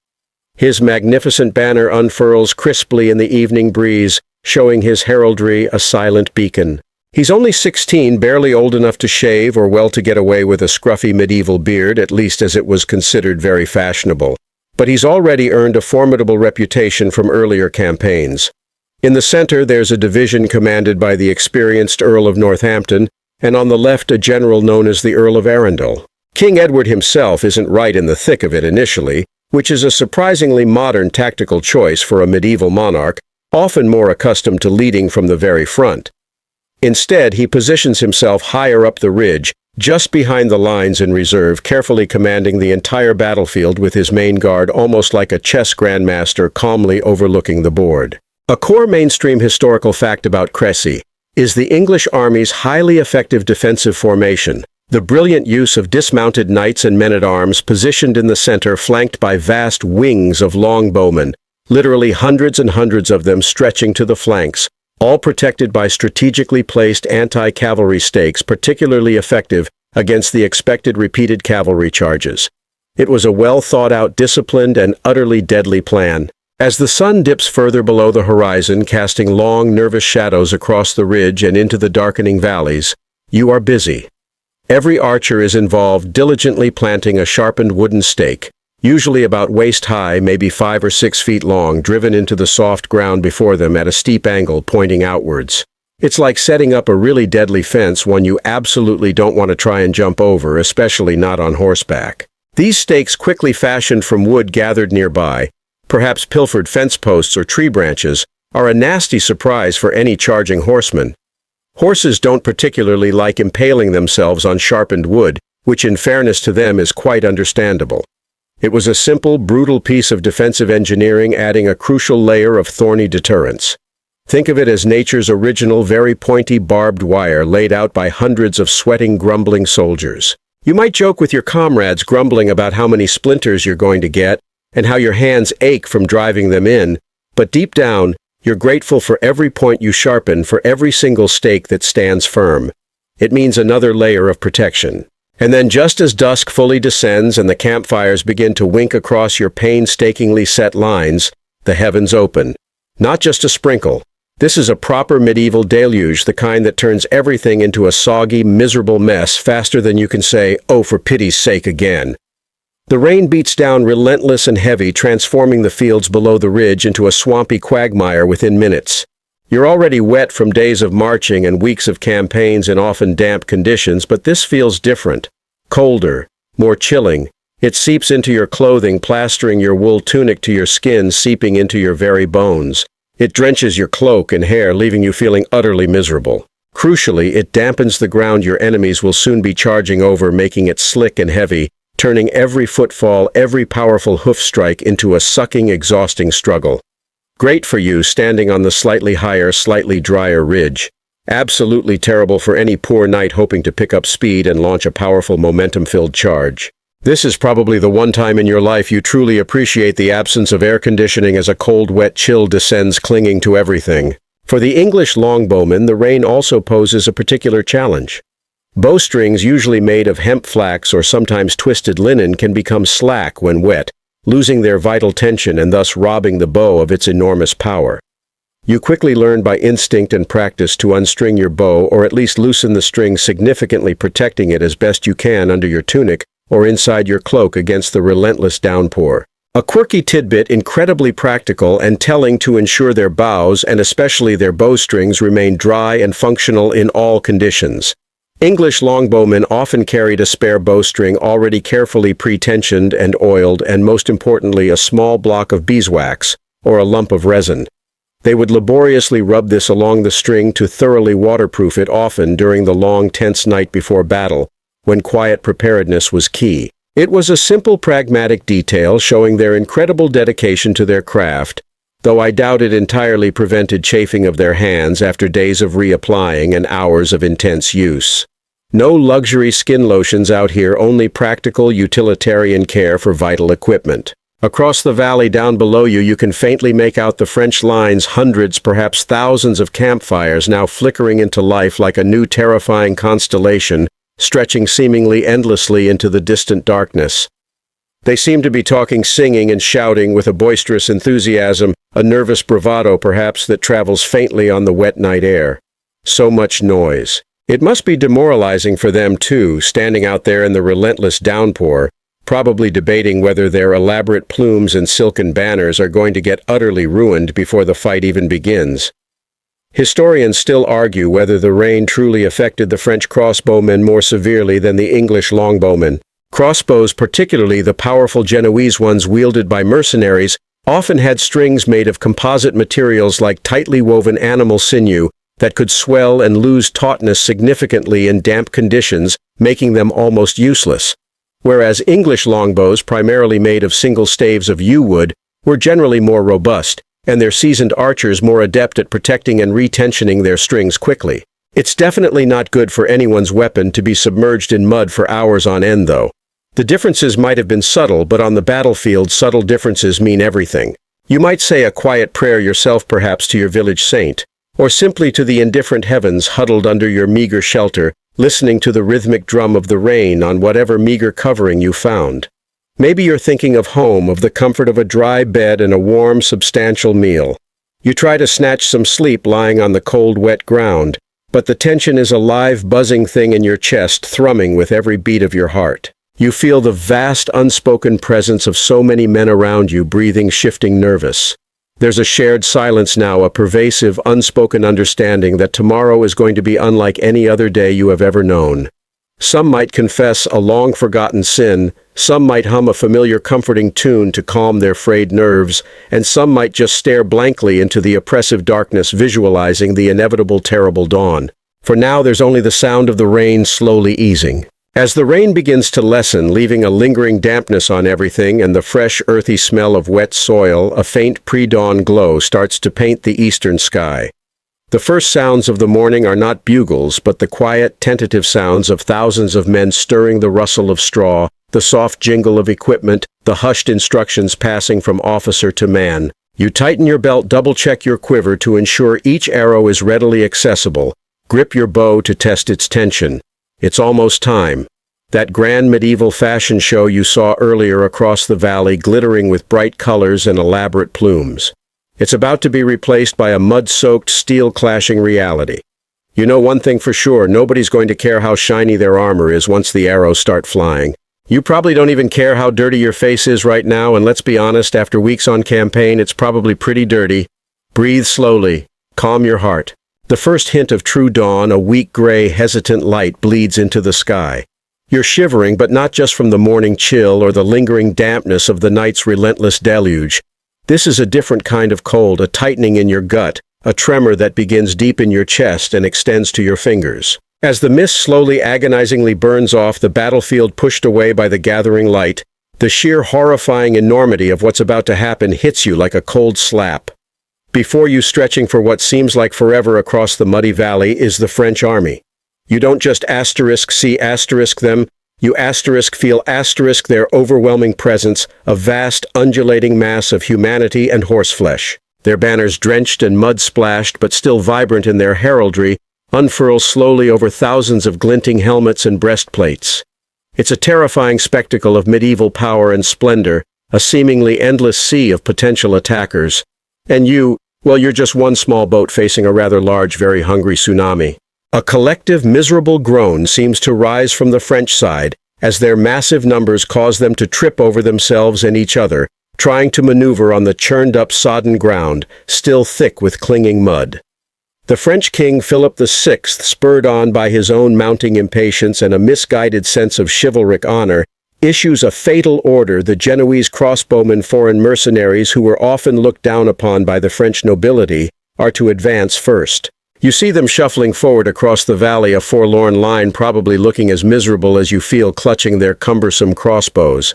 His magnificent banner unfurls crisply in the evening breeze, showing his heraldry a silent beacon. He's only 16, barely old enough to shave or well to get away with a scruffy medieval beard, at least as it was considered very fashionable. But he's already earned a formidable reputation from earlier campaigns. In the center, there's a division commanded by the experienced Earl of Northampton, and on the left a general known as the Earl of Arundel. King Edward himself isn't right in the thick of it initially, which is a surprisingly modern tactical choice for a medieval monarch, often more accustomed to leading from the very front. Instead, he positions himself higher up the ridge, just behind the lines in reserve, carefully commanding the entire battlefield with his main guard almost like a chess grandmaster calmly overlooking the board. A core mainstream historical fact about Crécy is the English army's highly effective defensive formation, the brilliant use of dismounted knights and men-at-arms positioned in the center flanked by vast wings of longbowmen, literally hundreds and hundreds of them stretching to the flanks, all protected by strategically placed anti-cavalry stakes particularly effective against the expected repeated cavalry charges. It was a well-thought-out, disciplined, and utterly deadly plan. As the sun dips further below the horizon, casting long, nervous shadows across the ridge and into the darkening valleys, you are busy. Every archer is involved diligently planting a sharpened wooden stake, usually about waist-high, maybe 5 or 6 feet long, driven into the soft ground before them at a steep angle pointing outwards. It's like setting up a really deadly fence, one you absolutely don't want to try and jump over, especially not on horseback. These stakes, quickly fashioned from wood gathered nearby, perhaps pilfered fence posts or tree branches, are a nasty surprise for any charging horseman. Horses don't particularly like impaling themselves on sharpened wood, which in fairness to them is quite understandable. It was a simple, brutal piece of defensive engineering, adding a crucial layer of thorny deterrence. Think of it as nature's original, very pointy barbed wire laid out by hundreds of sweating, grumbling soldiers. You might joke with your comrades, grumbling about how many splinters you're going to get and how your hands ache from driving them in, but deep down, you're grateful for every point you sharpen, for every single stake that stands firm. It means another layer of protection. And then just as dusk fully descends and the campfires begin to wink across your painstakingly set lines, the heavens open. Not just a sprinkle. This is a proper medieval deluge, the kind that turns everything into a soggy, miserable mess faster than you can say, "Oh, for pity's sake, again." The rain beats down relentless and heavy, transforming the fields below the ridge into a swampy quagmire within minutes. You're already wet from days of marching and weeks of campaigns in often damp conditions, but this feels different. Colder, more chilling. It seeps into your clothing, plastering your wool tunic to your skin, seeping into your very bones. It drenches your cloak and hair, leaving you feeling utterly miserable. Crucially, it dampens the ground your enemies will soon be charging over, making it slick and heavy, turning every footfall, every powerful hoof strike into a sucking, exhausting struggle. Great for you standing on the slightly higher, slightly drier ridge. Absolutely terrible for any poor knight hoping to pick up speed and launch a powerful, momentum-filled charge. This is probably the one time in your life you truly appreciate the absence of air conditioning as a cold, wet chill descends, clinging to everything. For the English longbowmen, the rain also poses a particular challenge. Bowstrings, usually made of hemp flax or sometimes twisted linen, can become slack when wet, losing their vital tension and thus robbing the bow of its enormous power. You quickly learn by instinct and practice to unstring your bow, or at least loosen the string, significantly protecting it as best you can under your tunic or inside your cloak against the relentless downpour. A quirky tidbit, incredibly practical and telling to ensure their bows and especially their bowstrings remain dry and functional in all conditions. English longbowmen often carried a spare bowstring already carefully pre-tensioned and oiled, and most importantly a small block of beeswax, or a lump of resin. They would laboriously rub this along the string to thoroughly waterproof it, often during the long, tense night before battle, when quiet preparedness was key. It was a simple, pragmatic detail showing their incredible dedication to their craft, though I doubt it entirely prevented chafing of their hands after days of reapplying and hours of intense use. No luxury skin lotions out here, only practical, utilitarian care for vital equipment. Across the valley down below you, you can faintly make out the French lines, hundreds, perhaps thousands of campfires now flickering into life like a new terrifying constellation, stretching seemingly endlessly into the distant darkness. They seem to be talking, singing, and shouting with a boisterous enthusiasm, a nervous bravado perhaps that travels faintly on the wet night air. So much noise. It must be demoralizing for them too, standing out there in the relentless downpour, probably debating whether their elaborate plumes and silken banners are going to get utterly ruined before the fight even begins. Historians still argue whether the rain truly affected the French crossbowmen more severely than the English longbowmen. Crossbows, particularly the powerful Genoese ones wielded by mercenaries, often had strings made of composite materials like tightly woven animal sinew that could swell and lose tautness significantly in damp conditions, making them almost useless. Whereas English longbows, primarily made of single staves of yew wood, were generally more robust, and their seasoned archers more adept at protecting and retensioning their strings quickly. It's definitely not good for anyone's weapon to be submerged in mud for hours on end, though. The differences might have been subtle, but on the battlefield subtle differences mean everything. You might say a quiet prayer yourself, perhaps to your village saint, or simply to the indifferent heavens huddled under your meager shelter, listening to the rhythmic drum of the rain on whatever meager covering you found. Maybe you're thinking of home, of the comfort of a dry bed and a warm, substantial meal. You try to snatch some sleep lying on the cold, wet ground, but the tension is a live, buzzing thing in your chest, thrumming with every beat of your heart. You feel the vast, unspoken presence of so many men around you, breathing, shifting, nervous. There's a shared silence now, a pervasive, unspoken understanding that tomorrow is going to be unlike any other day you have ever known. Some might confess a long-forgotten sin, some might hum a familiar comforting tune to calm their frayed nerves, and some might just stare blankly into the oppressive darkness, visualizing the inevitable terrible dawn. For now there's only the sound of the rain slowly easing. As the rain begins to lessen, leaving a lingering dampness on everything and the fresh, earthy smell of wet soil, a faint pre-dawn glow starts to paint the eastern sky. The first sounds of the morning are not bugles, but the quiet, tentative sounds of thousands of men stirring, the rustle of straw, the soft jingle of equipment, the hushed instructions passing from officer to man. You tighten your belt, double-check your quiver to ensure each arrow is readily accessible, grip your bow to test its tension. It's almost time. That grand medieval fashion show you saw earlier across the valley, glittering with bright colors and elaborate plumes. It's about to be replaced by a mud-soaked, steel-clashing reality. You know one thing for sure, nobody's going to care how shiny their armor is once the arrows start flying. You probably don't even care how dirty your face is right now, and let's be honest, after weeks on campaign, it's probably pretty dirty. Breathe slowly. Calm your heart. The first hint of true dawn, a weak gray, hesitant light, bleeds into the sky. You're shivering, but not just from the morning chill or the lingering dampness of the night's relentless deluge. This is a different kind of cold, a tightening in your gut, a tremor that begins deep in your chest and extends to your fingers. As the mist slowly, agonizingly burns off the battlefield pushed away by the gathering light, the sheer horrifying enormity of what's about to happen hits you like a cold slap. Before you, stretching for what seems like forever across the muddy valley, is the French army. You don't just see them, you feel their overwhelming presence, a vast, undulating mass of humanity and horseflesh. Their banners drenched and mud-splashed but still vibrant in their heraldry, unfurl slowly over thousands of glinting helmets and breastplates. It's a terrifying spectacle of medieval power and splendor, a seemingly endless sea of potential attackers. And well, you're just one small boat facing a rather large, very hungry tsunami. A collective, miserable groan seems to rise from the French side as their massive numbers cause them to trip over themselves and each other, trying to maneuver on the churned-up sodden ground, still thick with clinging mud. The French king Philip VI, spurred on by his own mounting impatience and a misguided sense of chivalric honor, issues a fatal order. The Genoese crossbowmen, foreign mercenaries who were often looked down upon by the French nobility, are to advance first. You see them shuffling forward across the valley, a forlorn line, probably looking as miserable as you feel, clutching their cumbersome crossbows.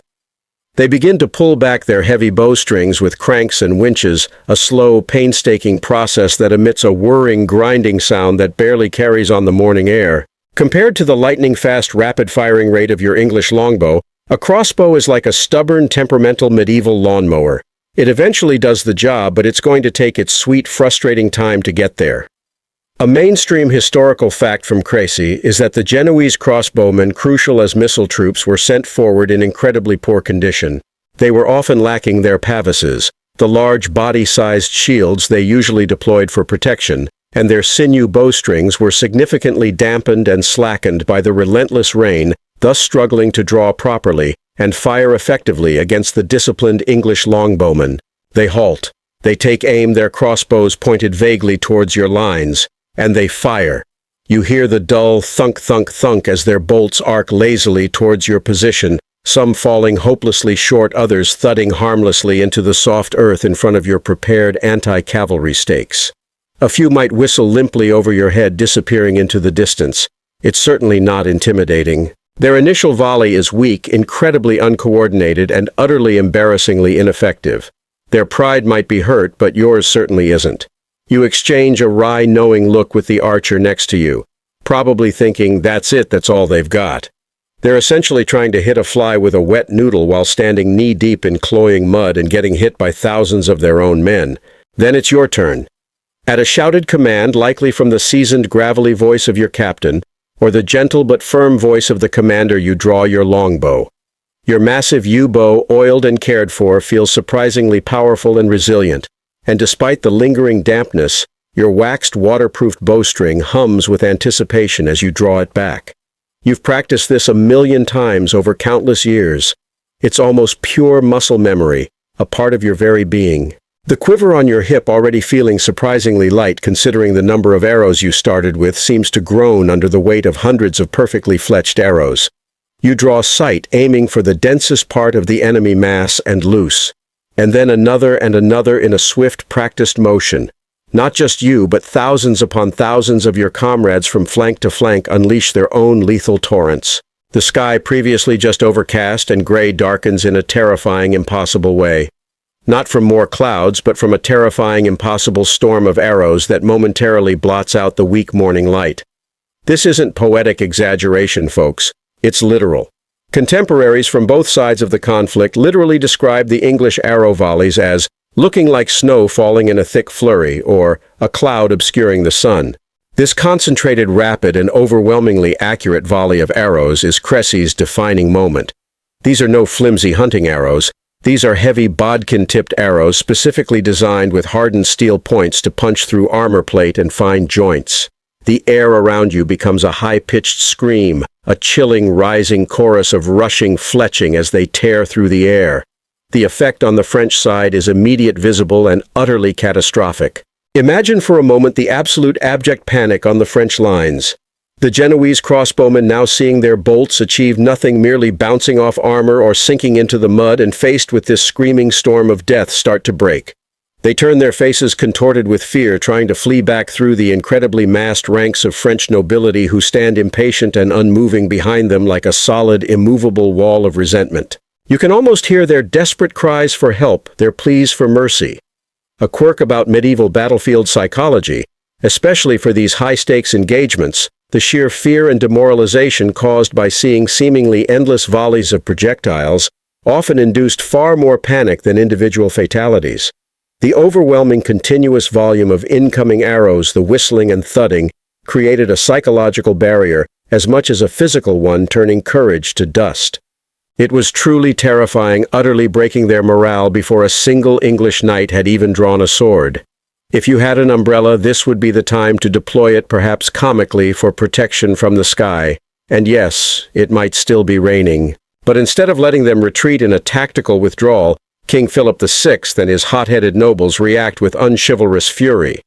They begin to pull back their heavy bowstrings with cranks and winches, a slow, painstaking process that emits a whirring, grinding sound that barely carries on the morning air. Compared to the lightning-fast, rapid-firing rate of your English longbow, a crossbow is like a stubborn, temperamental medieval lawnmower. It eventually does the job, but it's going to take its sweet, frustrating time to get there. A mainstream historical fact from Crécy is that the Genoese crossbowmen, crucial as missile troops, were sent forward in incredibly poor condition. They were often lacking their pavises, the large body-sized shields they usually deployed for protection, and their sinew bowstrings were significantly dampened and slackened by the relentless rain, thus struggling to draw properly and fire effectively against the disciplined English longbowmen. They halt. They take aim, their crossbows pointed vaguely towards your lines. And they fire. You hear the dull thunk, thunk, thunk as their bolts arc lazily towards your position, some falling hopelessly short, others thudding harmlessly into the soft earth in front of your prepared anti-cavalry stakes. A few might whistle limply over your head, disappearing into the distance. It's certainly not intimidating. Their initial volley is weak, incredibly uncoordinated, and utterly embarrassingly ineffective. Their pride might be hurt, but yours certainly isn't. You exchange a wry, knowing look with the archer next to you, probably thinking, that's it, that's all they've got. They're essentially trying to hit a fly with a wet noodle while standing knee-deep in cloying mud and getting hit by thousands of their own men. Then it's your turn. At a shouted command, likely from the seasoned, gravelly voice of your captain, or the gentle but firm voice of the commander, you draw your longbow. Your massive yew-bow, oiled and cared for, feels surprisingly powerful and resilient. And despite the lingering dampness, your waxed, waterproofed bowstring hums with anticipation as you draw it back. You've practiced this 1,000,000 times over countless years. It's almost pure muscle memory, a part of your very being. The quiver on your hip, already feeling surprisingly light considering the number of arrows you started with, seems to groan under the weight of hundreds of perfectly fletched arrows. You draw sight, aiming for the densest part of the enemy mass, and loose. And then another and another in a swift, practiced motion. Not just you, but thousands upon thousands of your comrades from flank to flank unleash their own lethal torrents. The sky, previously just overcast and gray, darkens in a terrifying, impossible way. Not from more clouds, but from a terrifying, impossible storm of arrows that momentarily blots out the weak morning light. This isn't poetic exaggeration, folks. It's literal. Contemporaries from both sides of the conflict literally describe the English arrow volleys as looking like snow falling in a thick flurry, or a cloud obscuring the sun. This concentrated, rapid, and overwhelmingly accurate volley of arrows is Crécy's defining moment. These are no flimsy hunting arrows. These are heavy, bodkin-tipped arrows specifically designed with hardened steel points to punch through armor plate and find joints. The air around you becomes a high-pitched scream, a chilling, rising chorus of rushing, fletching as they tear through the air. The effect on the French side is immediate, visible, and utterly catastrophic. Imagine for a moment the absolute abject panic on the French lines. The Genoese crossbowmen, now seeing their bolts achieve nothing, merely bouncing off armor or sinking into the mud, and faced with this screaming storm of death, start to break. They turn, their faces contorted with fear, trying to flee back through the incredibly massed ranks of French nobility who stand impatient and unmoving behind them like a solid, immovable wall of resentment. You can almost hear their desperate cries for help, their pleas for mercy. A quirk about medieval battlefield psychology, especially for these high-stakes engagements, the sheer fear and demoralization caused by seeing seemingly endless volleys of projectiles often induced far more panic than individual fatalities. The overwhelming continuous volume of incoming arrows, the whistling and thudding, created a psychological barrier as much as a physical one, turning courage to dust. It was truly terrifying, utterly breaking their morale before a single English knight had even drawn a sword. If you had an umbrella, this would be the time to deploy it, perhaps comically, for protection from the sky. And yes, it might still be raining. But instead of letting them retreat in a tactical withdrawal, King Philip VI and his hot-headed nobles react with unchivalrous fury.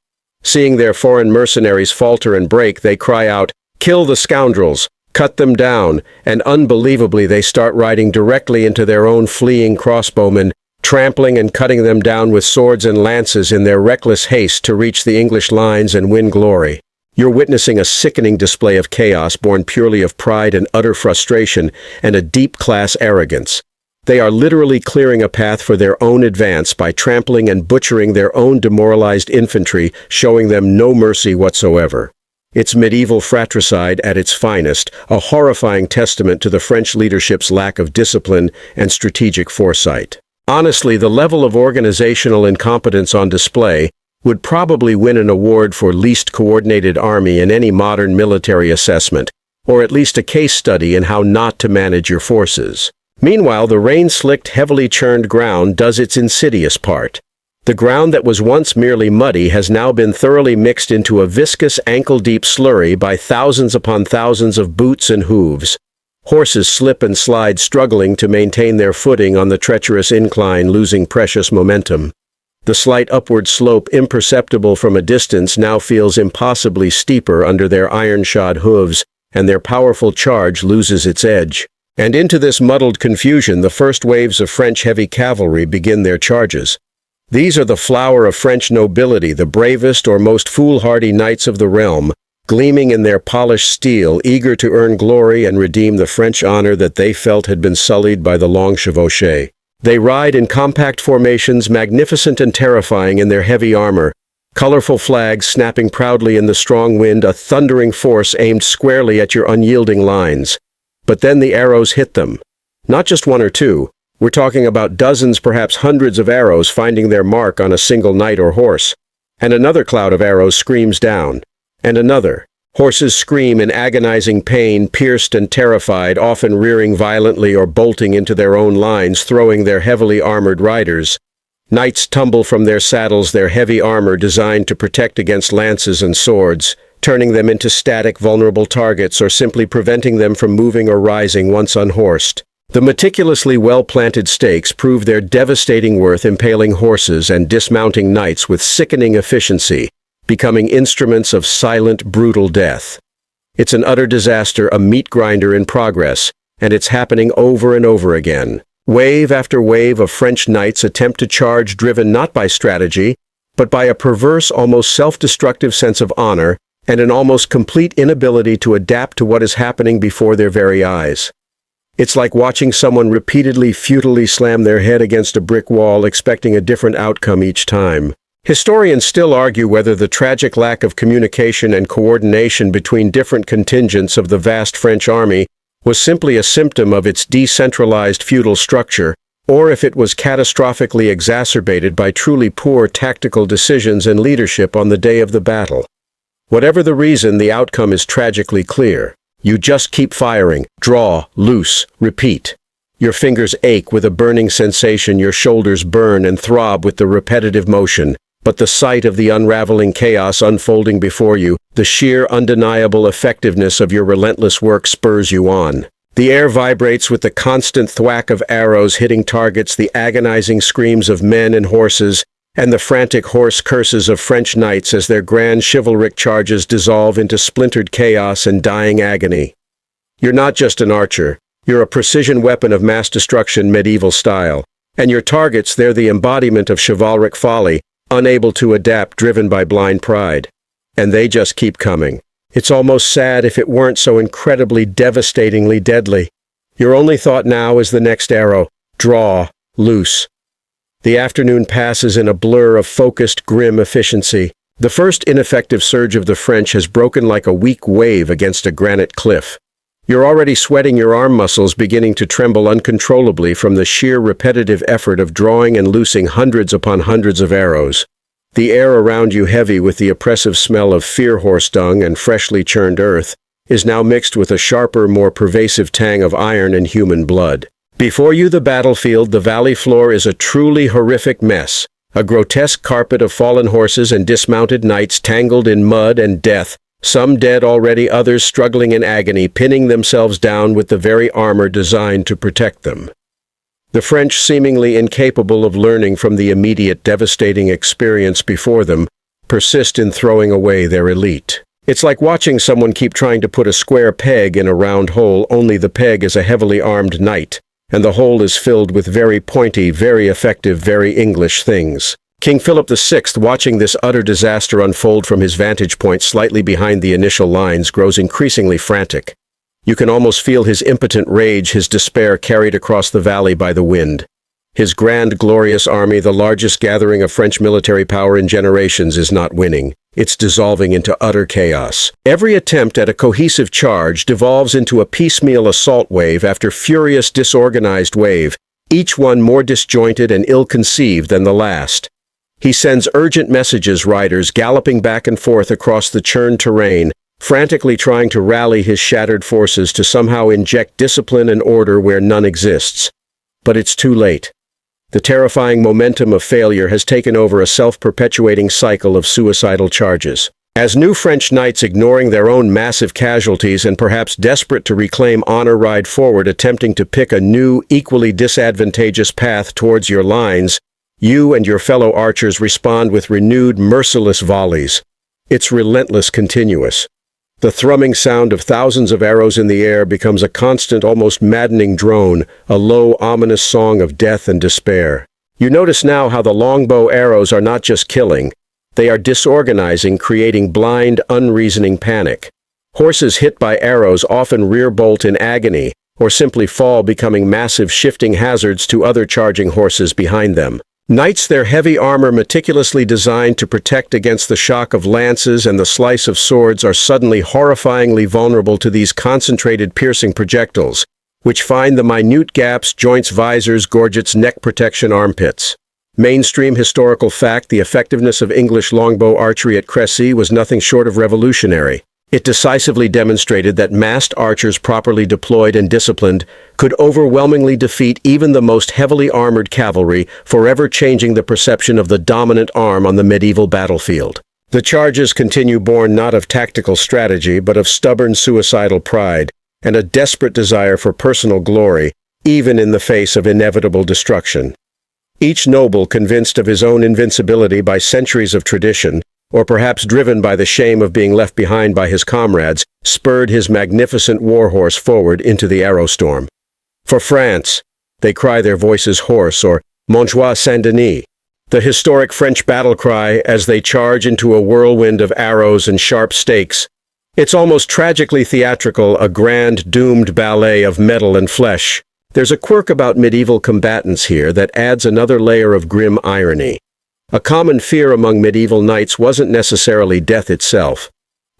Seeing their foreign mercenaries falter and break, they cry out, "Kill the scoundrels! Cut them down!" And unbelievably they start riding directly into their own fleeing crossbowmen, trampling and cutting them down with swords and lances in their reckless haste to reach the English lines and win glory. You're witnessing a sickening display of chaos born purely of pride and utter frustration and a deep-class arrogance. They are literally clearing a path for their own advance by trampling and butchering their own demoralized infantry, showing them no mercy whatsoever. It's medieval fratricide at its finest, a horrifying testament to the French leadership's lack of discipline and strategic foresight. Honestly, the level of organizational incompetence on display would probably win an award for least coordinated army in any modern military assessment, or at least a case study in how not to manage your forces. Meanwhile, the rain-slicked, heavily churned ground does its insidious part. The ground that was once merely muddy has now been thoroughly mixed into a viscous, ankle-deep slurry by thousands upon thousands of boots and hooves. Horses slip and slide, struggling to maintain their footing on the treacherous incline, losing precious momentum. The slight upward slope, imperceptible from a distance, now feels impossibly steeper under their iron-shod hooves, and their powerful charge loses its edge. And into this muddled confusion, the first waves of French heavy cavalry begin their charges. These are the flower of French nobility, the bravest or most foolhardy knights of the realm, gleaming in their polished steel, eager to earn glory and redeem the French honor that they felt had been sullied by the long chevauchée. They ride in compact formations, magnificent and terrifying in their heavy armor, colorful flags snapping proudly in the strong wind, a thundering force aimed squarely at your unyielding lines. But then the arrows hit them. Not just one or two. We're talking about dozens, perhaps hundreds of arrows finding their mark on a single knight or horse. And another cloud of arrows screams down. And another. Horses scream in agonizing pain, pierced and terrified, often rearing violently or bolting into their own lines, throwing their heavily armored riders. Knights tumble from their saddles, their heavy armor designed to protect against lances and swords, turning them into static, vulnerable targets or simply preventing them from moving or rising once unhorsed. The meticulously well-planted stakes prove their devastating worth, impaling horses and dismounting knights with sickening efficiency, becoming instruments of silent, brutal death. It's an utter disaster, a meat grinder in progress, and it's happening over and over again. Wave after wave of French knights attempt to charge, driven not by strategy, but by a perverse, almost self-destructive sense of honor, and an almost complete inability to adapt to what is happening before their very eyes. It's like watching someone repeatedly, futilely slam their head against a brick wall, expecting a different outcome each time. Historians still argue whether the tragic lack of communication and coordination between different contingents of the vast French army was simply a symptom of its decentralized feudal structure, or if it was catastrophically exacerbated by truly poor tactical decisions and leadership on the day of the battle. Whatever the reason, the outcome is tragically clear. You just keep firing, draw, loose, repeat. Your fingers ache with a burning sensation, your shoulders burn and throb with the repetitive motion, but the sight of the unraveling chaos unfolding before you, the sheer undeniable effectiveness of your relentless work spurs you on. The air vibrates with the constant thwack of arrows hitting targets, the agonizing screams of men and horses, and the frantic hoarse curses of French knights as their grand chivalric charges dissolve into splintered chaos and dying agony. You're not just an archer, you're a precision weapon of mass destruction medieval style, and your targets, they're the embodiment of chivalric folly, unable to adapt, driven by blind pride. And they just keep coming. It's almost sad if it weren't so incredibly, devastatingly deadly. Your only thought now is the next arrow, draw, loose. The afternoon passes in a blur of focused, grim efficiency. The first ineffective surge of the French has broken like a weak wave against a granite cliff. You're already sweating your arm muscles, beginning to tremble uncontrollably from the sheer repetitive effort of drawing and loosing hundreds upon hundreds of arrows. The air around you, heavy with the oppressive smell of fear horse dung and freshly churned earth, is now mixed with a sharper, more pervasive tang of iron and human blood. Before you, the battlefield, the valley floor, is a truly horrific mess, a grotesque carpet of fallen horses and dismounted knights tangled in mud and death, some dead already, others struggling in agony, pinning themselves down with the very armor designed to protect them. The French, seemingly incapable of learning from the immediate devastating experience before them, persist in throwing away their elite. It's like watching someone keep trying to put a square peg in a round hole, only the peg is a heavily armed knight, and the hole is filled with very pointy, very effective, very English things. King Philip VI, watching this utter disaster unfold from his vantage point slightly behind the initial lines, grows increasingly frantic. You can almost feel his impotent rage, his despair carried across the valley by the wind. His grand, glorious army, the largest gathering of French military power in generations, is not winning. It's dissolving into utter chaos. Every attempt at a cohesive charge devolves into a piecemeal assault wave after furious, disorganized wave, each one more disjointed and ill-conceived than the last. He sends urgent messages, riders galloping back and forth across the churned terrain, frantically trying to rally his shattered forces to somehow inject discipline and order where none exists. But it's too late. The terrifying momentum of failure has taken over a self-perpetuating cycle of suicidal charges. As new French knights, ignoring their own massive casualties and perhaps desperate to reclaim honor, ride forward, attempting to pick a new, equally disadvantageous path towards your lines, you and your fellow archers respond with renewed, merciless volleys. It's relentless, continuous. The thrumming sound of thousands of arrows in the air becomes a constant, almost maddening drone, a low, ominous song of death and despair. You notice now how the longbow arrows are not just killing. They are disorganizing, creating blind, unreasoning panic. Horses hit by arrows often rear-bolt in agony, or simply fall, becoming massive shifting hazards to other charging horses behind them. Knights, their heavy armor meticulously designed to protect against the shock of lances and the slice of swords, are suddenly horrifyingly vulnerable to these concentrated piercing projectiles, which find the minute gaps, joints, visors, gorgets, neck protection, armpits. Mainstream historical fact: the effectiveness of English longbow archery at Crécy was nothing short of revolutionary. It decisively demonstrated that massed archers properly deployed and disciplined could overwhelmingly defeat even the most heavily armored cavalry, forever changing the perception of the dominant arm on the medieval battlefield. The charges continue, born not of tactical strategy but of stubborn suicidal pride and a desperate desire for personal glory, even in the face of inevitable destruction. Each noble, convinced of his own invincibility by centuries of tradition, or perhaps driven by the shame of being left behind by his comrades, spurred his magnificent warhorse forward into the arrow storm. For France, they cry, their voices hoarse, or Montjoie Saint-Denis, the historic French battle cry as they charge into a whirlwind of arrows and sharp stakes. It's almost tragically theatrical, a grand, doomed ballet of metal and flesh. There's a quirk about medieval combatants here that adds another layer of grim irony. A common fear among medieval knights wasn't necessarily death itself.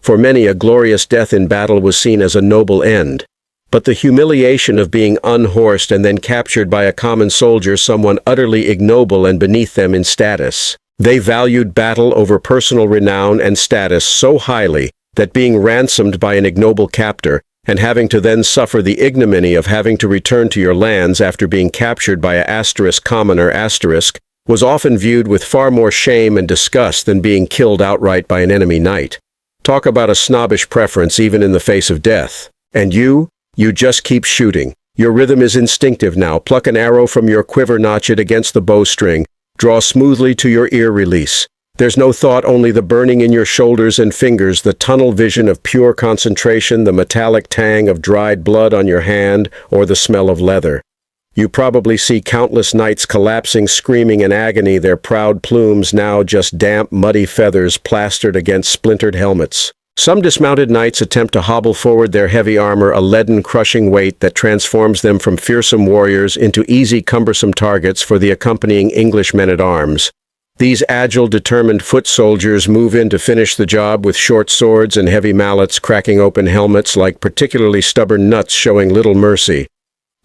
For many, a glorious death in battle was seen as a noble end. But the humiliation of being unhorsed and then captured by a common soldier, someone utterly ignoble and beneath them in status. They valued battle over personal renown and status so highly that being ransomed by an ignoble captor, and having to then suffer the ignominy of having to return to your lands after being captured by a commoner was often viewed with far more shame and disgust than being killed outright by an enemy knight. Talk about a snobbish preference even in the face of death. And you just keep shooting. Your rhythm is instinctive now. Pluck an arrow from your quiver, notch it against the bowstring, draw smoothly to your ear, release. There's no thought, only the burning in your shoulders and fingers, the tunnel vision of pure concentration, the metallic tang of dried blood on your hand, or the smell of leather. You probably see countless knights collapsing, screaming in agony, their proud plumes now just damp, muddy feathers plastered against splintered helmets. Some dismounted knights attempt to hobble forward, their heavy armor a leaden, crushing weight that transforms them from fearsome warriors into easy, cumbersome targets for the accompanying English men-at-arms. These agile, determined foot soldiers move in to finish the job with short swords and heavy mallets, cracking open helmets like particularly stubborn nuts, showing little mercy.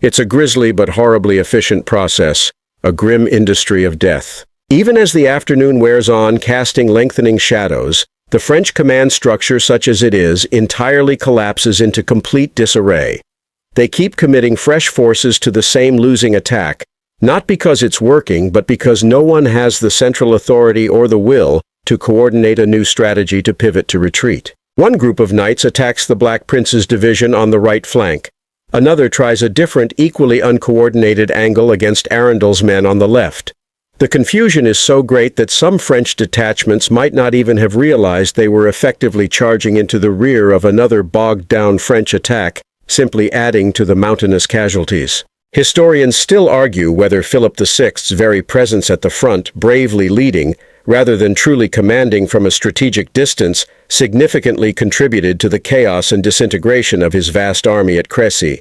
It's a grisly but horribly efficient process, a grim industry of death. Even as the afternoon wears on, casting lengthening shadows, the French command structure, such as it is, entirely collapses into complete disarray. They keep committing fresh forces to the same losing attack, not because it's working, but because no one has the central authority or the will to coordinate a new strategy to pivot to retreat. One group of knights attacks the Black Prince's division on the right flank. Another tries a different, equally uncoordinated angle against Arundel's men on the left. The confusion is so great that some French detachments might not even have realized they were effectively charging into the rear of another bogged-down French attack, simply adding to the mountainous casualties. Historians still argue whether Philip VI's very presence at the front, bravely leading, rather than truly commanding from a strategic distance, significantly contributed to the chaos and disintegration of his vast army at Crécy.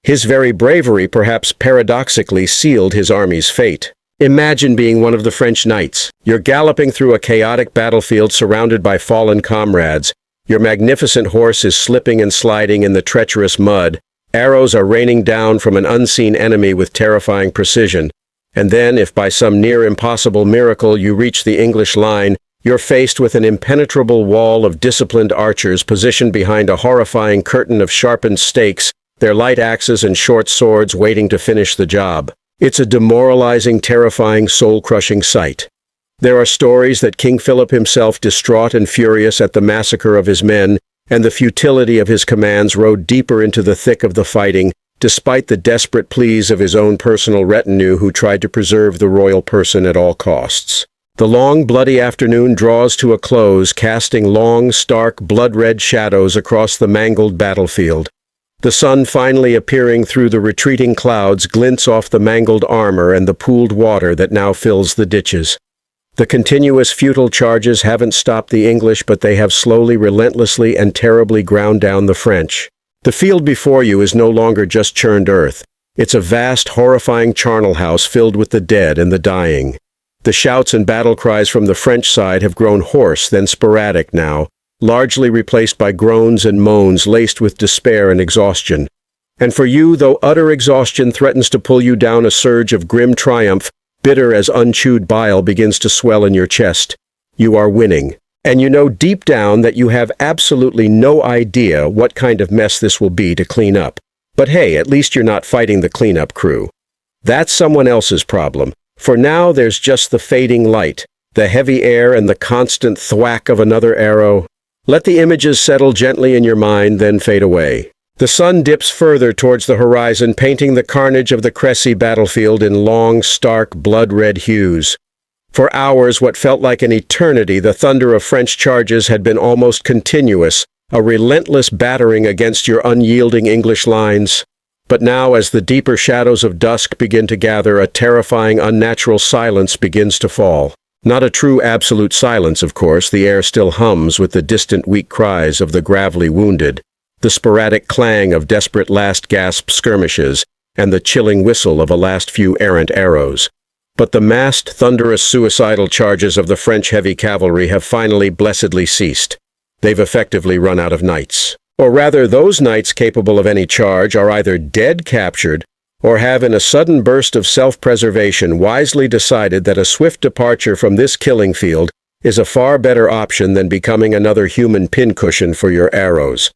His very bravery perhaps paradoxically sealed his army's fate. Imagine being one of the French knights. You're galloping through a chaotic battlefield surrounded by fallen comrades. Your magnificent horse is slipping and sliding in the treacherous mud. Arrows are raining down from an unseen enemy with terrifying precision. And then, if by some near impossible miracle you reach the English line, you're faced with an impenetrable wall of disciplined archers positioned behind a horrifying curtain of sharpened stakes, their light axes and short swords waiting to finish the job. It's a demoralizing, terrifying, soul-crushing sight. There are stories that King Philip himself, distraught and furious at the massacre of his men and the futility of his commands, rode deeper into the thick of the fighting, despite the desperate pleas of his own personal retinue who tried to preserve the royal person at all costs. The long, bloody afternoon draws to a close, casting long, stark, blood-red shadows across the mangled battlefield. The sun, finally appearing through the retreating clouds, glints off the mangled armor and the pooled water that now fills the ditches. The continuous futile charges haven't stopped the English, but they have slowly, relentlessly, and terribly ground down the French. The field before you is no longer just churned earth. It's a vast, horrifying charnel house filled with the dead and the dying. The shouts and battle cries from the French side have grown hoarse, then sporadic now, largely replaced by groans and moans laced with despair and exhaustion. And for you, though utter exhaustion threatens to pull you down a surge of grim triumph, bitter as unchewed bile begins to swell in your chest, you are winning. And you know deep down that you have absolutely no idea what kind of mess this will be to clean up. But hey, at least you're not fighting the cleanup crew. That's someone else's problem. For now, there's just the fading light, the heavy air, and the constant thwack of another arrow. Let the images settle gently in your mind, then fade away. The sun dips further towards the horizon, painting the carnage of the Crécy battlefield in long, stark, blood-red hues. For hours, what felt like an eternity, the thunder of French charges had been almost continuous, a relentless battering against your unyielding English lines. But now, as the deeper shadows of dusk begin to gather, a terrifying, unnatural silence begins to fall. Not a true absolute silence, of course. The air still hums with the distant weak cries of the gravely wounded, the sporadic clang of desperate last-gasp skirmishes, and the chilling whistle of a last few errant arrows. But the massed, thunderous, suicidal charges of the French heavy cavalry have finally blessedly ceased. They've effectively run out of knights. Or rather, those knights capable of any charge are either dead, captured, or have, in a sudden burst of self-preservation, wisely decided that a swift departure from this killing field is a far better option than becoming another human pincushion for your arrows.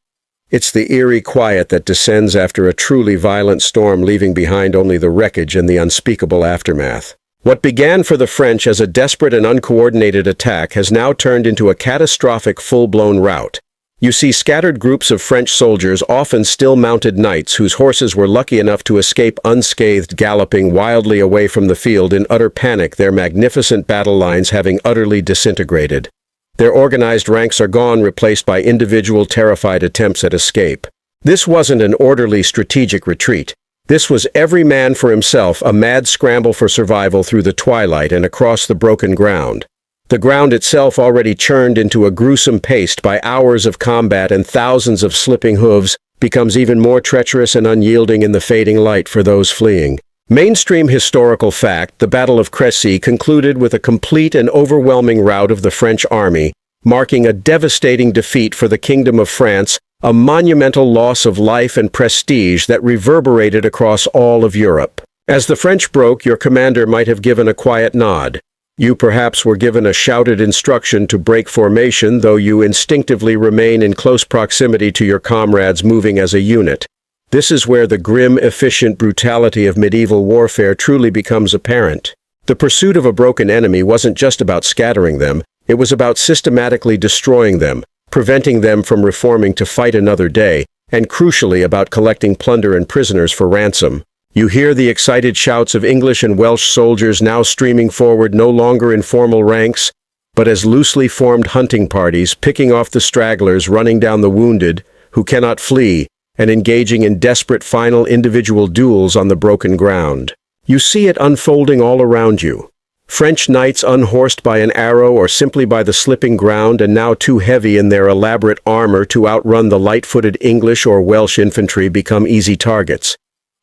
It's the eerie quiet that descends after a truly violent storm, leaving behind only the wreckage and the unspeakable aftermath. What began for the French as a desperate and uncoordinated attack has now turned into a catastrophic full-blown rout. You see scattered groups of French soldiers, often still mounted knights, whose horses were lucky enough to escape unscathed, galloping wildly away from the field in utter panic, their magnificent battle lines having utterly disintegrated. Their organized ranks are gone, replaced by individual terrified attempts at escape. This wasn't an orderly strategic retreat. This was every man for himself, a mad scramble for survival through the twilight and across the broken ground. The ground itself, already churned into a gruesome paste by hours of combat and thousands of slipping hooves, becomes even more treacherous and unyielding in the fading light for those fleeing. Mainstream historical fact, the Battle of Crécy concluded with a complete and overwhelming rout of the French army, marking a devastating defeat for the Kingdom of France, a monumental loss of life and prestige that reverberated across all of Europe. As the French broke, your commander might have given a quiet nod. You perhaps were given a shouted instruction to break formation, though you instinctively remain in close proximity to your comrades moving as a unit. This is where the grim, efficient brutality of medieval warfare truly becomes apparent. The pursuit of a broken enemy wasn't just about scattering them, it was about systematically destroying them, preventing them from reforming to fight another day, and crucially about collecting plunder and prisoners for ransom. You hear the excited shouts of English and Welsh soldiers now streaming forward, no longer in formal ranks, but as loosely formed hunting parties, picking off the stragglers, running down the wounded, who cannot flee, and engaging in desperate final individual duels on the broken ground. You see it unfolding all around you. French knights unhorsed by an arrow or simply by the slipping ground and now too heavy in their elaborate armor to outrun the light-footed English or Welsh infantry become easy targets.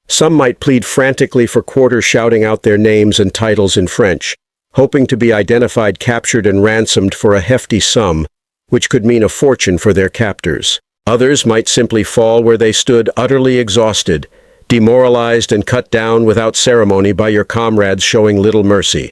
Some might plead frantically for quarter, shouting out their names and titles in French, hoping to be identified, captured, and ransomed for a hefty sum, which could mean a fortune for their captors. Others might simply fall where they stood, utterly exhausted, demoralized and cut down without ceremony by your comrades showing little mercy.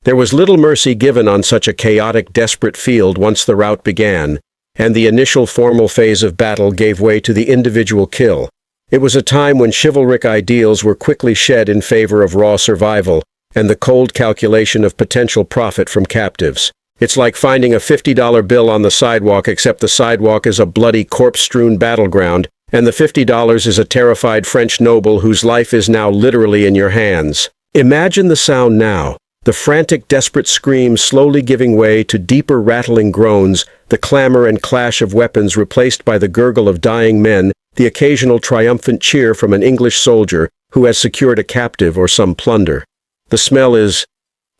There was little mercy given on such a chaotic, desperate field once the rout began, and the initial formal phase of battle gave way to the individual kill. It was a time when chivalric ideals were quickly shed in favor of raw survival and the cold calculation of potential profit from captives. It's like finding a $50 bill on the sidewalk, except the sidewalk is a bloody, corpse-strewn battleground, and the $50 is a terrified French noble whose life is now literally in your hands. Imagine the sound now. The frantic, desperate screams slowly giving way to deeper rattling groans, the clamor and clash of weapons replaced by the gurgle of dying men, the occasional triumphant cheer from an English soldier who has secured a captive or some plunder. The smell is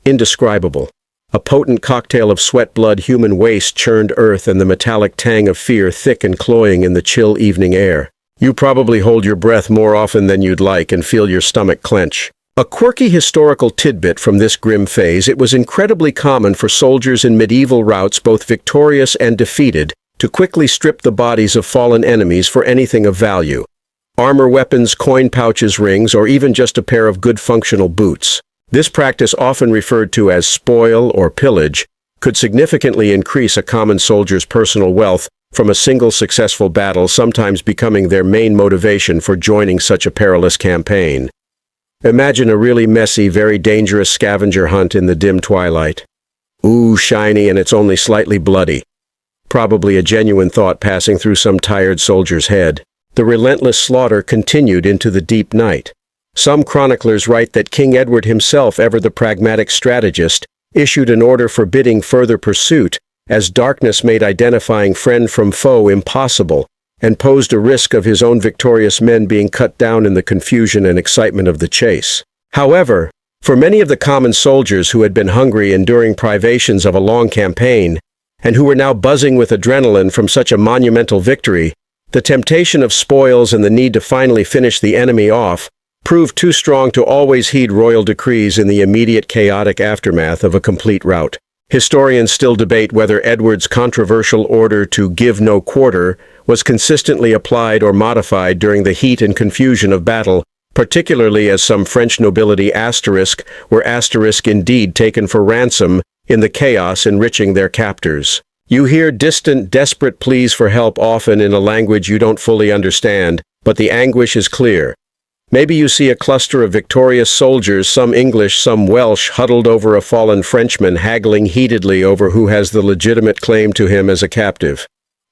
indescribable. A potent cocktail of sweat, blood, human waste, churned earth, and the metallic tang of fear thick and cloying in the chill evening air. You probably hold your breath more often than you'd like and feel your stomach clench. A quirky historical tidbit from this grim phase: it was incredibly common for soldiers in medieval routs, both victorious and defeated, to quickly strip the bodies of fallen enemies for anything of value. Armor, weapons, coin pouches, rings, or even just a pair of good functional boots. This practice, often referred to as spoil or pillage, could significantly increase a common soldier's personal wealth from a single successful battle, sometimes becoming their main motivation for joining such a perilous campaign. Imagine a really messy, very dangerous scavenger hunt in the dim twilight. Ooh, shiny, and it's only slightly bloody. Probably a genuine thought passing through some tired soldier's head. The relentless slaughter continued into the deep night. Some chroniclers write that King Edward himself, ever the pragmatic strategist, issued an order forbidding further pursuit, as darkness made identifying friend from foe impossible, and posed a risk of his own victorious men being cut down in the confusion and excitement of the chase. However, for many of the common soldiers who had been hungry, enduring privations of a long campaign, and who were now buzzing with adrenaline from such a monumental victory, the temptation of spoils and the need to finally finish the enemy off proved too strong to always heed royal decrees in the immediate chaotic aftermath of a complete rout. Historians still debate whether Edward's controversial order to give no quarter was consistently applied or modified during the heat and confusion of battle, particularly as some French nobility were indeed taken for ransom in the chaos, enriching their captors. You hear distant, desperate pleas for help, often in a language you don't fully understand, but the anguish is clear. Maybe you see a cluster of victorious soldiers, some English, some Welsh, huddled over a fallen Frenchman, haggling heatedly over who has the legitimate claim to him as a captive.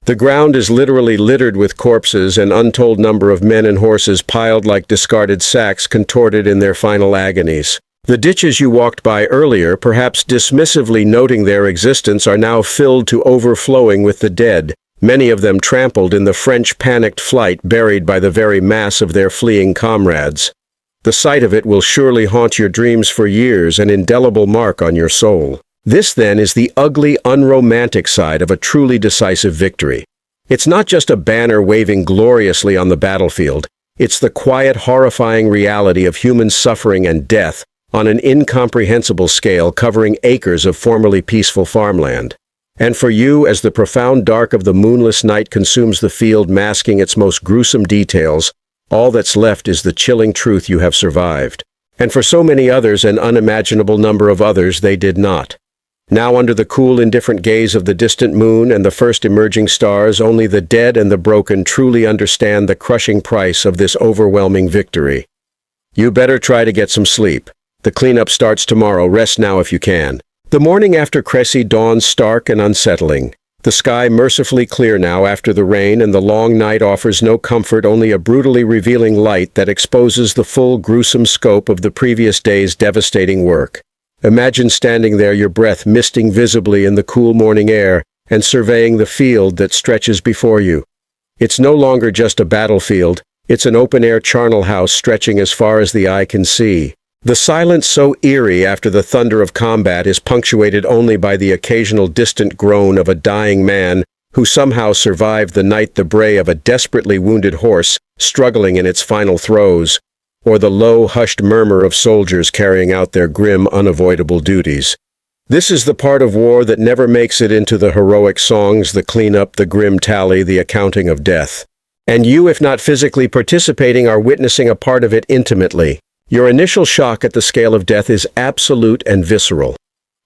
The ground is literally littered with corpses, an untold number of men and horses piled like discarded sacks, contorted in their final agonies. The ditches you walked by earlier, perhaps dismissively noting their existence, are now filled to overflowing with the dead, many of them trampled in the French panicked flight, buried by the very mass of their fleeing comrades. The sight of it will surely haunt your dreams for years, an indelible mark on your soul. This, then, is the ugly, unromantic side of a truly decisive victory. It's not just a banner waving gloriously on the battlefield. It's the quiet, horrifying reality of human suffering and death on an incomprehensible scale covering acres of formerly peaceful farmland. And for you, as the profound dark of the moonless night consumes the field, masking its most gruesome details, all that's left is the chilling truth: you have survived. And for so many others, an unimaginable number of others, they did not. Now, under the cool, indifferent gaze of the distant moon and the first emerging stars, only the dead and the broken truly understand the crushing price of this overwhelming victory. You better try to get some sleep. The cleanup starts tomorrow. Rest now if you can. The morning after Crécy dawns stark and unsettling. The sky mercifully clear now after the rain, and the long night offers no comfort, only a brutally revealing light that exposes the full, gruesome scope of the previous day's devastating work. Imagine standing there, your breath misting visibly in the cool morning air, and surveying the field that stretches before you. It's no longer just a battlefield, it's an open-air charnel house stretching as far as the eye can see. The silence, so eerie after the thunder of combat, is punctuated only by the occasional distant groan of a dying man who somehow survived the night, the bray of a desperately wounded horse struggling in its final throes, or the low, hushed murmur of soldiers carrying out their grim, unavoidable duties. This is the part of war that never makes it into the heroic songs, the cleanup, the grim tally, the accounting of death. And you, if not physically participating, are witnessing a part of it intimately. Your initial shock at the scale of death is absolute and visceral.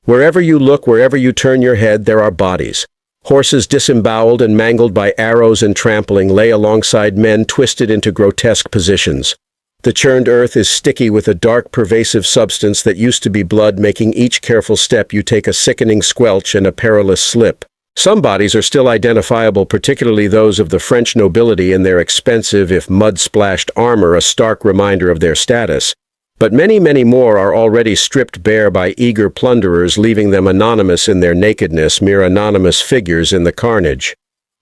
Wherever you look, wherever you turn your head, there are bodies. Horses disemboweled and mangled by arrows and trampling lay alongside men twisted into grotesque positions. The churned earth is sticky with a dark, pervasive substance that used to be blood, making each careful step you take a sickening squelch and a perilous slip. Some bodies are still identifiable, particularly those of the French nobility in their expensive, if mud-splashed armor, a stark reminder of their status. But many, many more are already stripped bare by eager plunderers, leaving them anonymous in their nakedness, mere anonymous figures in the carnage.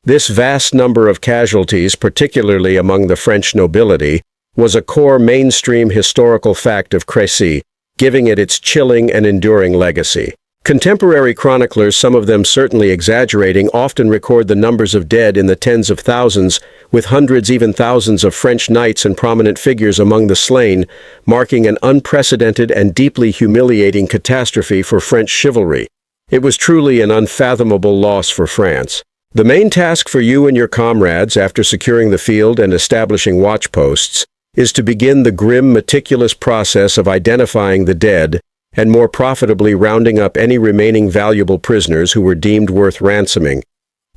This vast number of casualties, particularly among the French nobility, was a core mainstream historical fact of Crécy, giving it its chilling and enduring legacy. Contemporary chroniclers, some of them certainly exaggerating, often record the numbers of dead in the tens of thousands, with hundreds, even thousands of French knights and prominent figures among the slain, marking an unprecedented and deeply humiliating catastrophe for French chivalry. It was truly an unfathomable loss for France. The main task for you and your comrades, after securing the field and establishing watch posts, is to begin the grim, meticulous process of identifying the dead, and more profitably rounding up any remaining valuable prisoners who were deemed worth ransoming.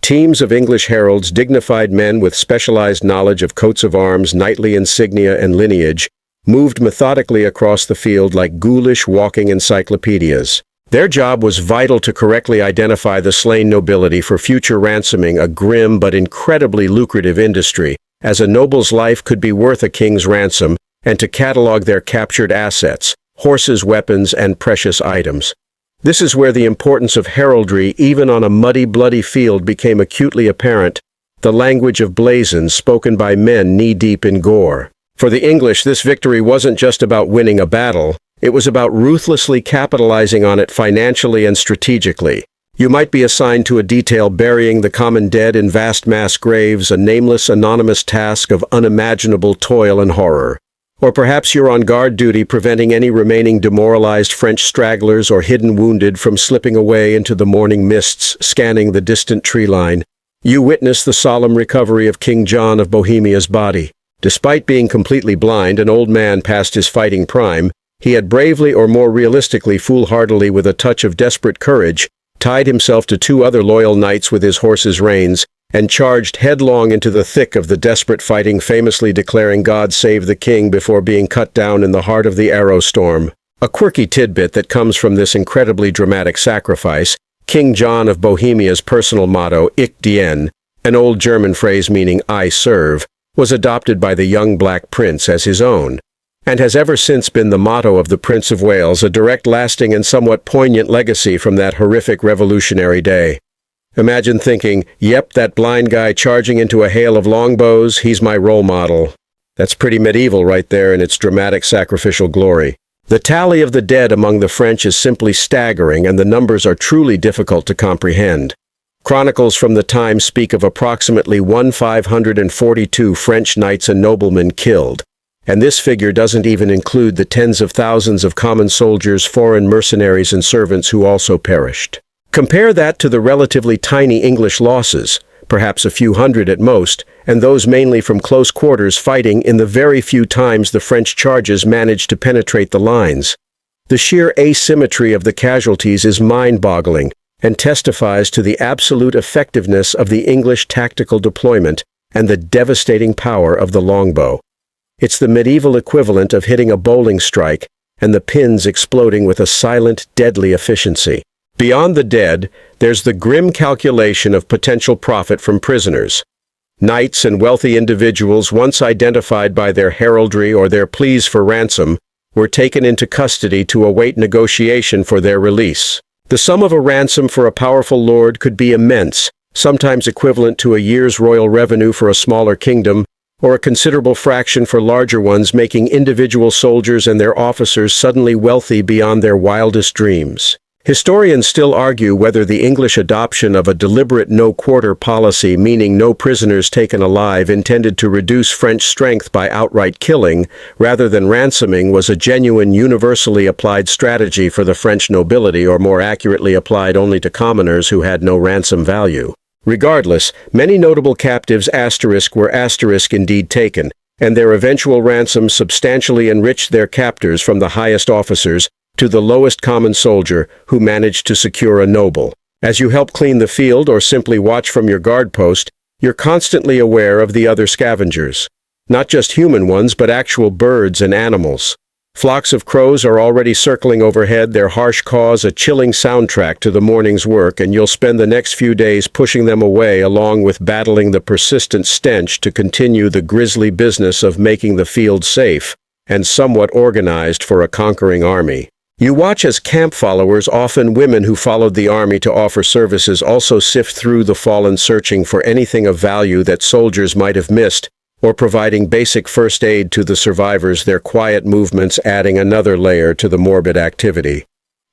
Teams of English heralds, dignified men with specialized knowledge of coats of arms, knightly insignia, and lineage, moved methodically across the field like ghoulish walking encyclopedias. Their job was vital to correctly identify the slain nobility for future ransoming, a grim but incredibly lucrative industry, as a noble's life could be worth a king's ransom, and to catalog their captured assets, horses, weapons, and precious items. This is where the importance of heraldry, even on a muddy, bloody field, became acutely apparent, the language of blazons spoken by men knee-deep in gore. For the English, this victory wasn't just about winning a battle, it was about ruthlessly capitalizing on it financially and strategically. You might be assigned to a detail burying the common dead in vast mass graves, a nameless, anonymous task of unimaginable toil and horror. Or perhaps you're on guard duty, preventing any remaining demoralized French stragglers or hidden wounded from slipping away into the morning mists, scanning the distant tree line. You witness the solemn recovery of King John of Bohemia's body. Despite being completely blind, an old man past his fighting prime, he had bravely, or more realistically, foolhardily, with a touch of desperate courage, tied himself to two other loyal knights with his horse's reins, and charged headlong into the thick of the desperate fighting, famously declaring "God save the king" before being cut down in the heart of the arrow storm. A quirky tidbit that comes from this incredibly dramatic sacrifice: King John of Bohemia's personal motto, "Ich diene," an old German phrase meaning "I serve," was adopted by the young Black Prince as his own, and has ever since been the motto of the Prince of Wales, a direct, lasting, and somewhat poignant legacy from that horrific revolutionary day. Imagine thinking, yep, that blind guy charging into a hail of longbows, he's my role model. That's pretty medieval right there in its dramatic sacrificial glory. The tally of the dead among the French is simply staggering, and the numbers are truly difficult to comprehend. Chronicles from the time speak of approximately 1,542 French knights and noblemen killed, and this figure doesn't even include the tens of thousands of common soldiers, foreign mercenaries, and servants who also perished. Compare that to the relatively tiny English losses, perhaps a few hundred at most, and those mainly from close quarters fighting in the very few times the French charges managed to penetrate the lines. The sheer asymmetry of the casualties is mind-boggling and testifies to the absolute effectiveness of the English tactical deployment and the devastating power of the longbow. It's the medieval equivalent of hitting a bowling strike and the pins exploding with a silent, deadly efficiency. Beyond the dead, there's the grim calculation of potential profit from prisoners. Knights and wealthy individuals, once identified by their heraldry or their pleas for ransom, were taken into custody to await negotiation for their release. The sum of a ransom for a powerful lord could be immense, sometimes equivalent to a year's royal revenue for a smaller kingdom, or a considerable fraction for larger ones, making individual soldiers and their officers suddenly wealthy beyond their wildest dreams. Historians still argue whether the English adoption of a deliberate no-quarter policy, meaning no prisoners taken alive, intended to reduce French strength by outright killing, rather than ransoming, was a genuine universally applied strategy for the French nobility, or more accurately applied only to commoners who had no ransom value. Regardless, many notable captives were indeed taken, and their eventual ransoms substantially enriched their captors, from the highest officers to the lowest common soldier who managed to secure a noble. As you help clean the field or simply watch from your guard post, you're constantly aware of the other scavengers. Not just human ones, but actual birds and animals. Flocks of crows are already circling overhead, their harsh caws a chilling soundtrack to the morning's work, and you'll spend the next few days pushing them away, along with battling the persistent stench to continue the grisly business of making the field safe and somewhat organized for a conquering army. You watch as camp followers, often women who followed the army to offer services, also sift through the fallen, searching for anything of value that soldiers might have missed, or providing basic first aid to the survivors, their quiet movements adding another layer to the morbid activity.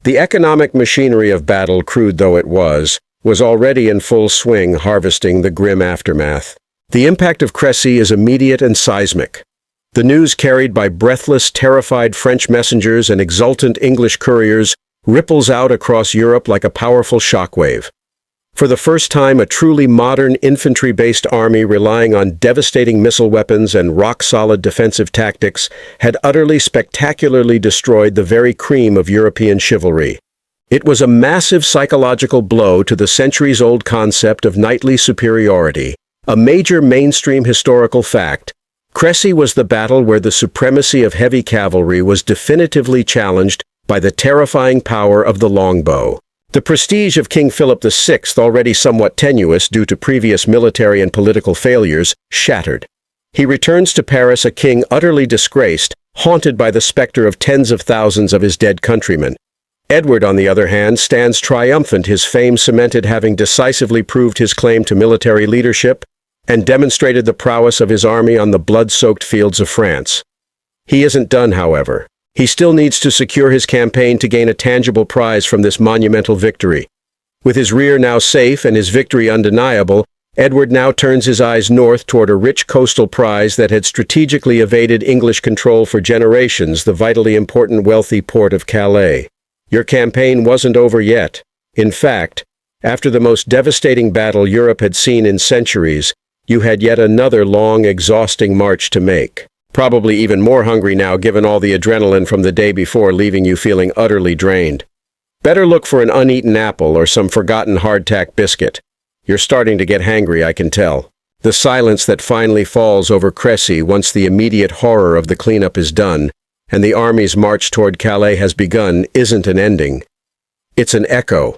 The economic machinery of battle, crude though it was already in full swing, harvesting the grim aftermath. The impact of Crécy is immediate and seismic. The news, carried by breathless, terrified French messengers and exultant English couriers, ripples out across Europe like a powerful shockwave. For the first time, a truly modern infantry-based army relying on devastating missile weapons and rock-solid defensive tactics had utterly spectacularly destroyed the very cream of European chivalry. It was a massive psychological blow to the centuries-old concept of knightly superiority, a major mainstream historical fact. Crécy was the battle where the supremacy of heavy cavalry was definitively challenged by the terrifying power of the longbow. The prestige of King Philip VI, already somewhat tenuous due to previous military and political failures, shattered. He returns to Paris a king utterly disgraced, haunted by the specter of tens of thousands of his dead countrymen. Edward, on the other hand, stands triumphant, his fame cemented, having decisively proved his claim to military leadership and demonstrated the prowess of his army on the blood-soaked fields of France. He isn't done, however. He still needs to secure his campaign to gain a tangible prize from this monumental victory. With his rear now safe and his victory undeniable, Edward now turns his eyes north toward a rich coastal prize that had strategically evaded English control for generations, the vitally important wealthy port of Calais. Your campaign wasn't over yet. In fact, after the most devastating battle Europe had seen in centuries, you had yet another long, exhausting march to make. Probably even more hungry now, given all the adrenaline from the day before, leaving you feeling utterly drained. Better look for an uneaten apple or some forgotten hardtack biscuit. You're starting to get hangry, I can tell. The silence that finally falls over Crécy once the immediate horror of the cleanup is done, and the army's march toward Calais has begun, isn't an ending. It's an echo.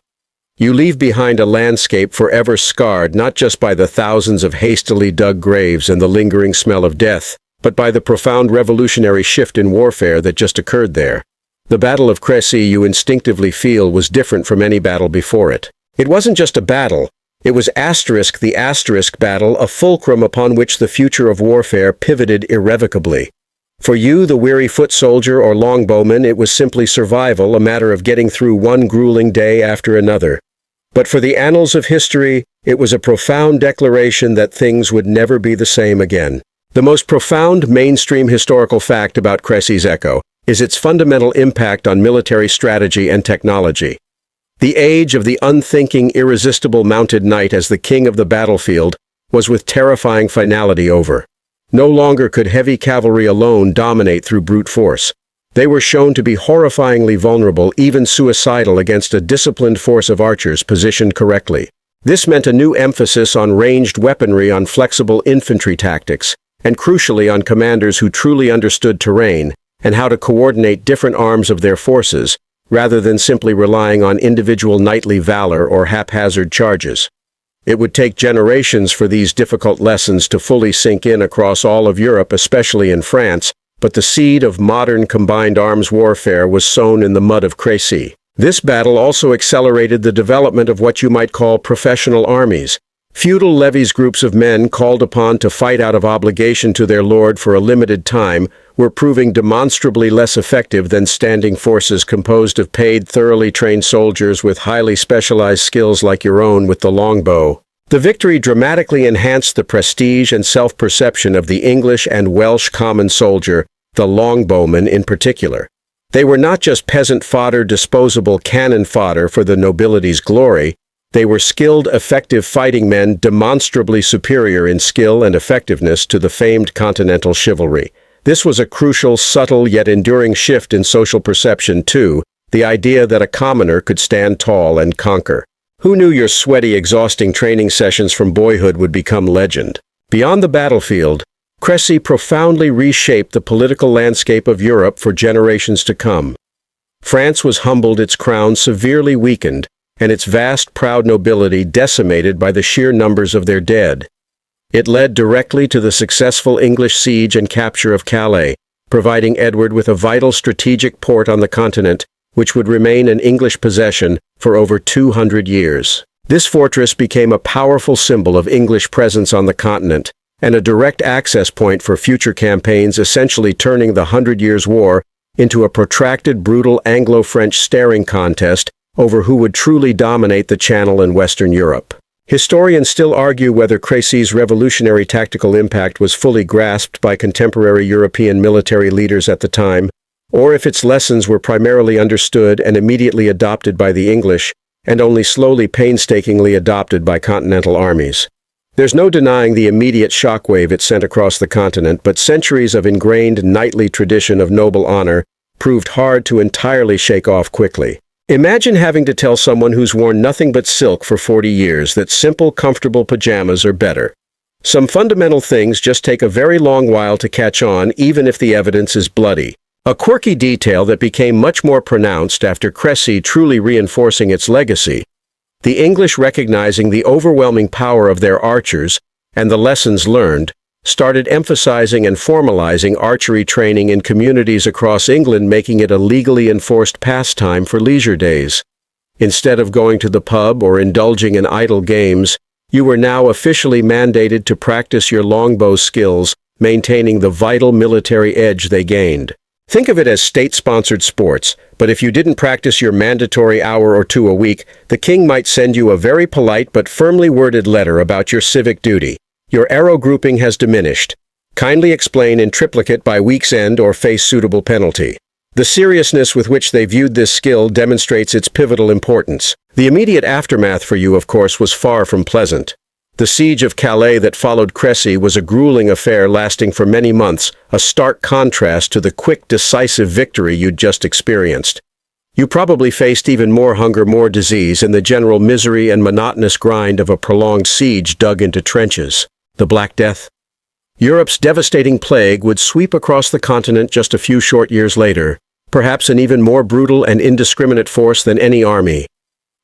You leave behind a landscape forever scarred, not just by the thousands of hastily dug graves and the lingering smell of death, but by the profound revolutionary shift in warfare that just occurred there. The Battle of Crécy, you instinctively feel, was different from any battle before it. It wasn't just a battle. It was the asterisk battle, a fulcrum upon which the future of warfare pivoted irrevocably. For you, the weary foot soldier or longbowman, it was simply survival, a matter of getting through one grueling day after another. But for the annals of history, it was a profound declaration that things would never be the same again. The most profound mainstream historical fact about Crécy's Echo is its fundamental impact on military strategy and technology. The age of the unthinking, irresistible mounted knight as the king of the battlefield was with terrifying finality over. No longer could heavy cavalry alone dominate through brute force. They were shown to be horrifyingly vulnerable, even suicidal, against a disciplined force of archers positioned correctly. This meant a new emphasis on ranged weaponry, on flexible infantry tactics, and crucially on commanders who truly understood terrain and how to coordinate different arms of their forces, rather than simply relying on individual knightly valor or haphazard charges. It would take generations for these difficult lessons to fully sink in across all of Europe, especially in France, but the seed of modern combined arms warfare was sown in the mud of Crécy. This battle also accelerated the development of what you might call professional armies. Feudal levies, groups of men called upon to fight out of obligation to their lord for a limited time, were proving demonstrably less effective than standing forces composed of paid, thoroughly trained soldiers with highly specialized skills like your own with the longbow. The victory dramatically enhanced the prestige and self-perception of the English and Welsh common soldier, the longbowman in particular. They were not just peasant fodder, disposable cannon fodder for the nobility's glory. They were skilled, effective fighting men, demonstrably superior in skill and effectiveness to the famed continental chivalry. This was a crucial, subtle, yet enduring shift in social perception too, the idea that a commoner could stand tall and conquer. Who knew your sweaty, exhausting training sessions from boyhood would become legend? Beyond the battlefield, Crécy profoundly reshaped the political landscape of Europe for generations to come. France was humbled, its crown severely weakened, and its vast, proud nobility decimated by the sheer numbers of their dead. It led directly to the successful English siege and capture of Calais, providing Edward with a vital strategic port on the continent, which would remain an English possession for over 200 years. This fortress became a powerful symbol of English presence on the continent, and a direct access point for future campaigns, essentially turning the Hundred Years' War into a protracted, brutal Anglo-French staring contest over who would truly dominate the Channel and Western Europe. Historians still argue whether Crécy's revolutionary tactical impact was fully grasped by contemporary European military leaders at the time, or if its lessons were primarily understood and immediately adopted by the English, and only slowly, painstakingly adopted by continental armies. There's no denying the immediate shockwave it sent across the continent, but centuries of ingrained knightly tradition of noble honor proved hard to entirely shake off quickly. Imagine having to tell someone who's worn nothing but silk for 40 years that simple, comfortable pajamas are better. Some fundamental things just take a very long while to catch on, even if the evidence is bloody. A quirky detail that became much more pronounced after Crécy, truly reinforcing its legacy. The English, recognizing the overwhelming power of their archers and the lessons learned, started emphasizing and formalizing archery training in communities across England, making it a legally enforced pastime for leisure days. Instead of going to the pub or indulging in idle games, you were now officially mandated to practice your longbow skills, maintaining the vital military edge they gained. Think of it as state-sponsored sports, but if you didn't practice your mandatory hour or two a week, the king might send you a very polite but firmly worded letter about your civic duty. Your arrow grouping has diminished. Kindly explain in triplicate by week's end or face suitable penalty. The seriousness with which they viewed this skill demonstrates its pivotal importance. The immediate aftermath for you, of course, was far from pleasant. The siege of Calais that followed Crécy was a grueling affair lasting for many months, a stark contrast to the quick, decisive victory you'd just experienced. You probably faced even more hunger, more disease, and the general misery and monotonous grind of a prolonged siege dug into trenches. The Black Death? Europe's devastating plague would sweep across the continent just a few short years later, perhaps an even more brutal and indiscriminate force than any army.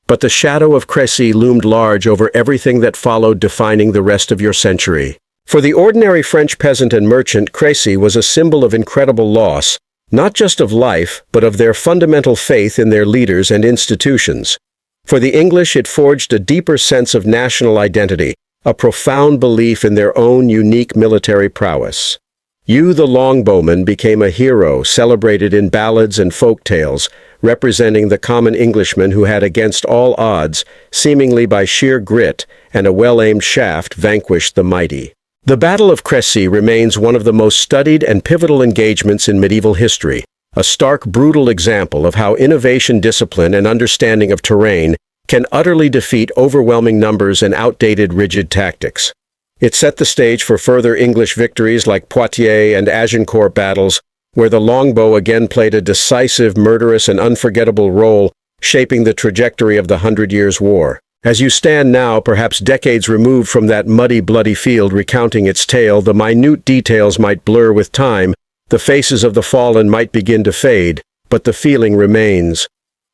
But the shadow of Crécy loomed large over everything that followed, defining the rest of your century. For the ordinary French peasant and merchant, Crécy was a symbol of incredible loss, not just of life, but of their fundamental faith in their leaders and institutions. For the English, it forged a deeper sense of national identity, a profound belief in their own unique military prowess. You, the longbowman, became a hero celebrated in ballads and folk tales, representing the common Englishman who had against all odds, seemingly by sheer grit and a well-aimed shaft, vanquished the mighty. The Battle of Crécy remains one of the most studied and pivotal engagements in medieval history, a stark, brutal example of how innovation, discipline, and understanding of terrain can utterly defeat overwhelming numbers and outdated, rigid tactics. It set the stage for further English victories like Poitiers and Agincourt battles, where the longbow again played a decisive, murderous, and unforgettable role, shaping the trajectory of the Hundred Years' War. As you stand now, perhaps decades removed from that muddy, bloody field recounting its tale, the minute details might blur with time, the faces of the fallen might begin to fade, but the feeling remains.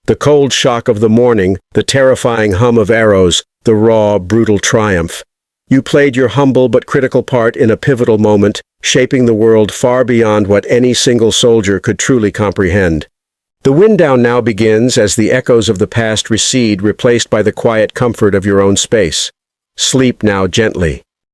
The cold shock of the morning, the terrifying hum of arrows, the raw, brutal triumph. You played your humble but critical part in a pivotal moment, shaping the world far beyond what any single soldier could truly comprehend. The wind down now begins as the echoes of the past recede, replaced by the quiet comfort of your own space. Sleep now gently.